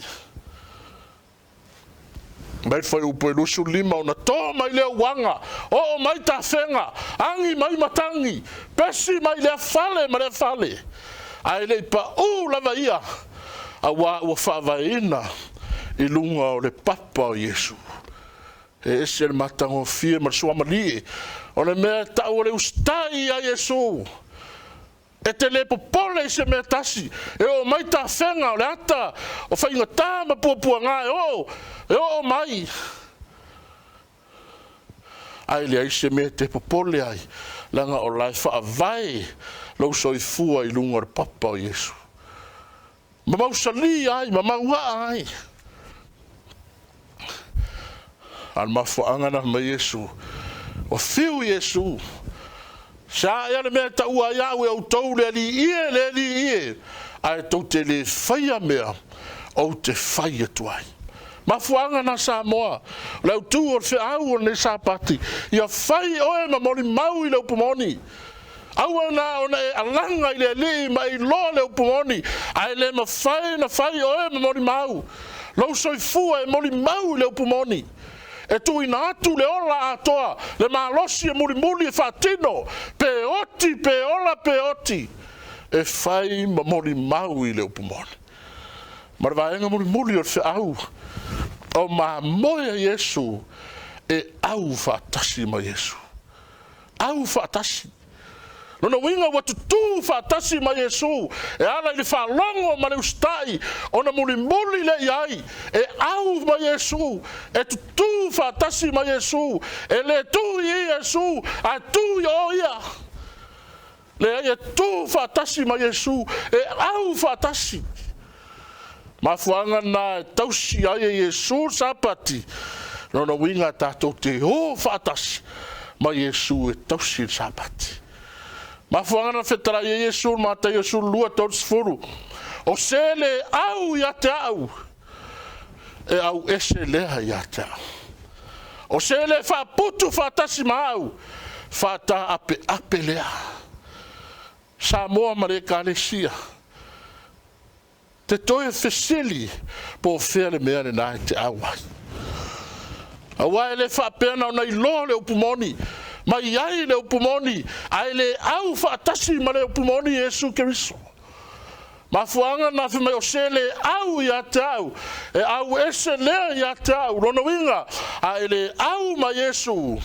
Mai whai upo e lusu lima o na tō mai leo wanga, o mai ta whenga, angi mai matangi, pesi mai lea fale ma lea fale. Ai lei pa lava ia, a ua whaavaina i lunga o le papa o Yesu. E ese le matango fie ma sua malie, o le mea tau le ustai a Yesu. E te le popole se mea tasi, e o mai ta whenga o le ata, o whainga tā ma puapua ngā e o mai. Ai le aise mea te popole ai, langa o lai whaavai, lau soifua i lunga o papa o Yesu. Ma mau sali ai, ma mau wa ai. Al mafuangana ma Yesu, o fiu Yesu, sa ia le mea ta ua iau e au tau le li ie, ai tau te le whaia mea, au te whaia tuai. Mafuangana sa moa, lau tu o le au o ne Sapati, ia whai oe ma moni mau i le upumoni. Aua na ona e alanga i le li ma i lo le upumoni, ai le ma whai na whai oe ma moni mau. Lau soifua e moni mau i le upumoni. E tu ina atu le ola atoa, le Malosi e muli e whatino, pe oti, e whai ma mori mau i le upumoni. Marwaenga muli o te au, o ma moia Yesu, e au whatasi ma Yesu. Au whatasi. Nona winga watu tu whatasi ma Yesu, e ala i le whalongo ma le ustai, ona muli le iai, e au ma Yesu, e tu whatasi ma Yesu, e le tu i Yesu, a tu i o ia. Le ai tu fatasi ma Yesu e au fatasi. Ma fuanga na tausi ai Yesu Sapati. No no winga tato te o fatasi ma Yesu e tausi Sapati. Ma fuanga na fetara Yesu ma ta Yesu lua tos furu. O sele au ya te au. E au ese lea ya te au. O sele fa putu fatasi ma au. Fata ape lea. Samoa mare kalesia. Te toe fesili po fele mea ne nai te awai. Awai le fa pena na ilo le upumoni. Ma iai le upumoni. Ai le au fatasi ma le upumoni Yesu Keriso. Ma fuanga na fi mai o sele au ya te au. E au ese lea ya te au. Rono winga. Ai le au ma Yesu.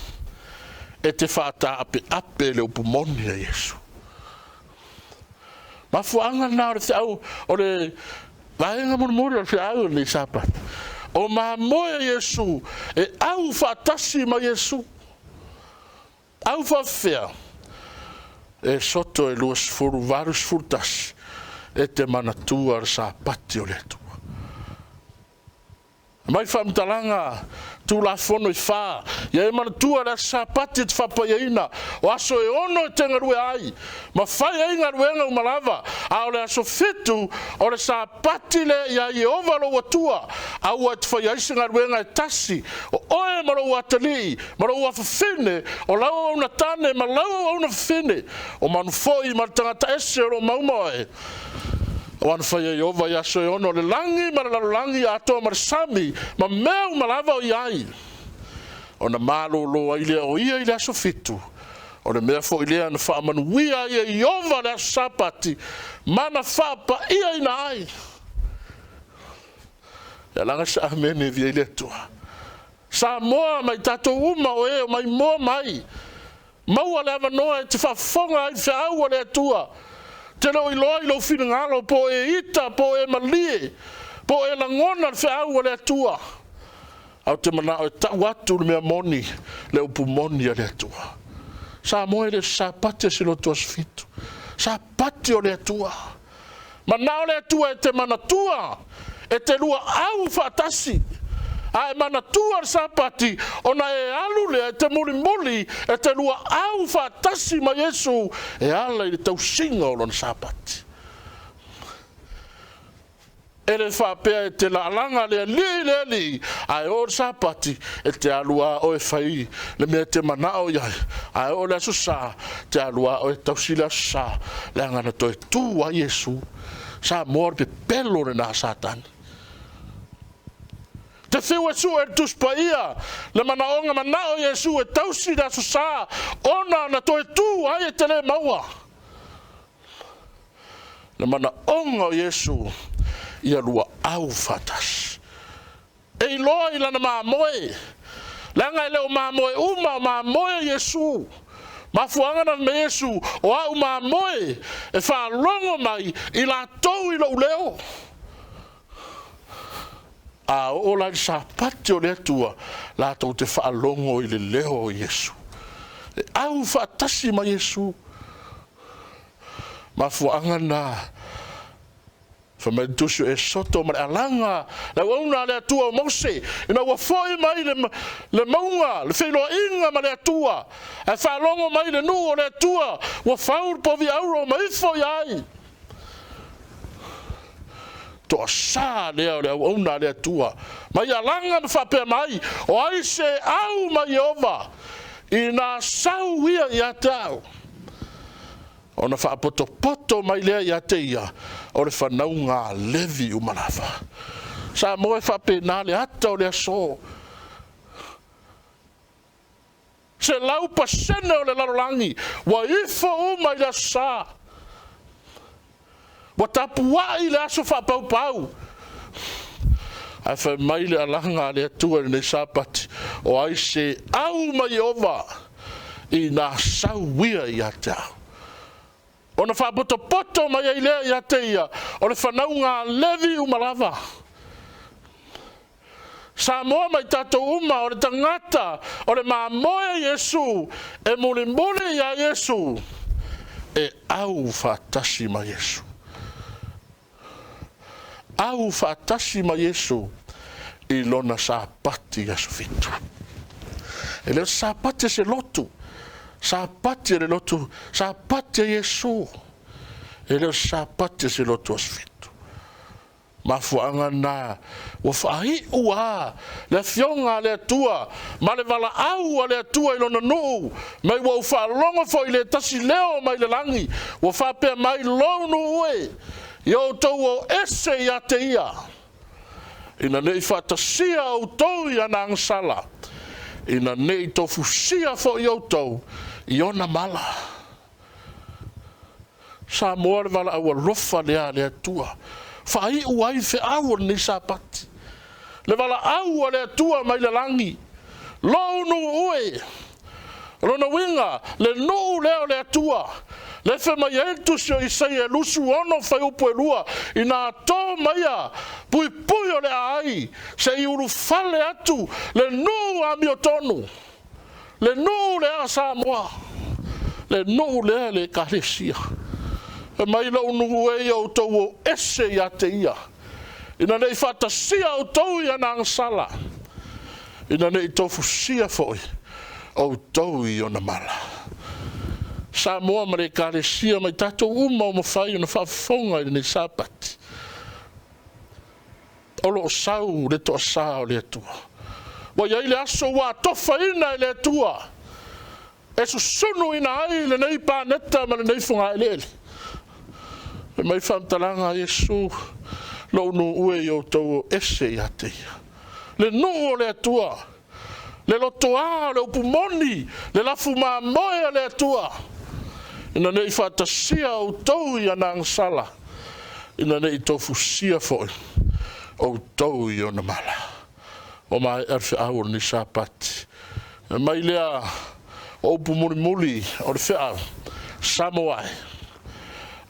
E te fata ape le upumoni a Yesu. Ma fuanga na o te au o le vaenga murmuri o te au le Sabbath. O ma moe Yesu e au fatasi ma Yesu. Au fafea. E soto e luas furu varus furtas. E te manatua ar Sapati o le tua. Mai whamtalanga tu la fono I wha. Ia e manatua ar Sapati te whapaiaina. O aso e ono e tenga rue ai. Ma whai ainga ruenga umalava. A o le aso fitu o le Sapati le ia I ovalo watua. A ua te whai aisinga ruenga e tasi. O oe maro atali. Maro ua fafine. O lau au na tane. Ma lau au na fafine. O manu foi ma tangata ese o maumoe. O anu whai e ova I aso e ono le langi ma le langi ato ma le sami. Ma meu malava o iai. O na malo lo ai lea o ia I le aso fitu. O le mea fo I lea na wha manuia I ova le aso Sapati. Mana wha pa ia ina ai. Ia langa sa amene via I le tua. Sa moa mai tato uma o e o mai moa mai. Maua le ava noa e te whafonga ai whia aua le tua. Te lo iloa I lo whina ngalo po e ita, po e malie. Po e langona whia aua le tua. Au te mana o e tau atu le mea moni, le upu moni a le tua. Sa moe le Sapati a silo tuas fitu. Sapati o le tua. Mana o le tua e te mana tua. E te lua au fatasi. A e mana tua Sapati. Ona e alu le e te muli e te lua au fatasi ma Yesu. E ala I le tau singa o lona Sapati. E le whapea e te laalanga le li. A e o Sapati e te alua o e whai. Le mea te manao iai. A e o le asu sa. Te alua o e tausila sa. Le angana to e tu a Yesu. Sa mor pe pelo re na Satani. Te whiu e su e tus PAIA. Le manaonga manao Yesu e tausi da su sa. Ona na to e tu ai e te le maua. Le manaonga Yesu. Ia lua au fatas. E iloa I lana mamoe. Langa I leo mamoe uma mamoe Yesu. Mafuanga na me Yesu. O au mamoe. E whalongo mai. I la tau I lo leo. A o la Sapati o le tua. La tau te whalongo I le leo o Yesu. E au fatasi ma Yesu. Mafuanga na. Tusi e soto ma alanga. La wauna le tua o Mose. Ina wa foi mai le maunga. Le Faafeiloaiga ma le tua. E whalongo mai le nu o le tua. Wa faur po vi auro mai foi ai. To sa le wauna le tua. Mai alanga ma whapea mai. O ai se au mai ova. Ina sau ia ia tau. Ona whaapoto mai lea ia te ia. O le whanau ngā levi umalawa. Sa moe whape nā le ata o le aso. Se lau pasene o le larolangi. Wa ifo umai le sa. Wa tapuai le aso whapaupau. Ai whai mai le alanga le atua le Sapati. O ai se au mai ova. I nā sauia i atau. Ona whapoto mai ai lea ia te ia. O le whanau ngā levi umalawa. Sa moa mai tatou uma o le tangata. O le mamoe Yesu. E muli ia Yesu. e au whaatasi ma Yesu. Au whaatasi ma Yesu I lona Sapati Yesu fitu. E leo Sapati se lotu. Sapati le lotu. Sapati Yesu. E leo Sapati se lotu as fitu. Mafuanga na wa fahi ua le fionga le tua ma le vala au le tua ilona no mai wa fa longa fo ile tasi leo mai le langi wa fa pe mai lonu e yo to o ese ya te ia ina nei fa tasia o to ia na sala ina nei to fusia fo yo to iona mala sa mor vala au rofa le tua fai uai fe au ni Sapati le vala au le tua mai le langi lo no ue rona winga le no le tua le fe mai entu sio Isaia lusu ono fai upuelua ina to maia pui o le ai se iuru fale atu le no amiotonu le no le Samoa le no le Keriso mai lo nu e o to ese ya te ia ina nei fata sia o to ia na sala ina nei to fusia foi o to i ona mala sa mo mare Keriso mai tato uma mo fai na fa fonga ni Sapati o lo sau le to sa le tu wa ia ile aso wa to faina le tua e su sunu ina ai le nei pa neta ma nei fonga ele mai whamtalanga Yesu lo no ue yo tau ese ya te le no le atua le lotoa le upumoni le lafu mamoe le atua ina nei whatasia o tau ia nang sala ina nei tofu sia foi o tau i ona mala o mai erfe au ni Sapati mai lea o upumuri o le whea Samoai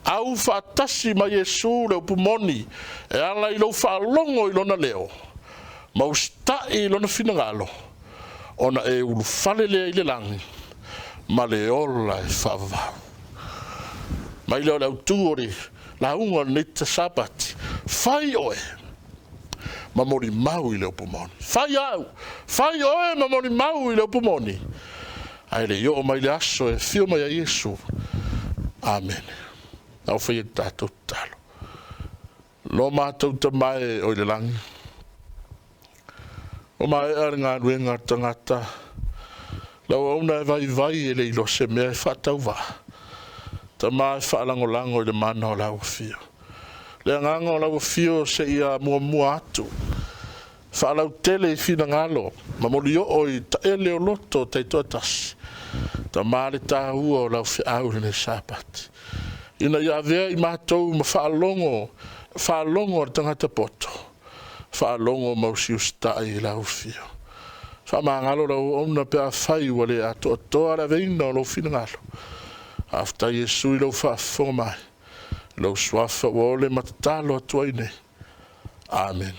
au fatasi ma Yesu le pumoni e ala I lo fa longo I lona leo ma usta I lona finangalo ona e ulu fale le ile langi ma le ola e fava ma ile ola utuori la unga nita Sapati fai oe ma mori mau I le pumoni fai oe ma mori mau I le pumoni ai le yo ma ile aso e fio ma Yesu amen au fai tato talo lo matou te mai o le langi o mai ar ngā ruenga tangata lau auna e vai e le ilo se mea e whatau wa ta mai whaalangolango I le mana o lau fio le nganga o lau fio se ia mua atu whaalau tele I fina ngalo ma moli o I ta ele o loto taitoa tasi ta mai le tāhua o lau fi au le Sapati ina ia vea I mātou ma whaalongo ar tangata poto whaalongo mausi ustai I lau fio whamangalo lau ona pia whai wale a toa la veina o lau fina ngalo afta Yesu I lau whaafonga mai lau swafa wole matatalo atuaine amen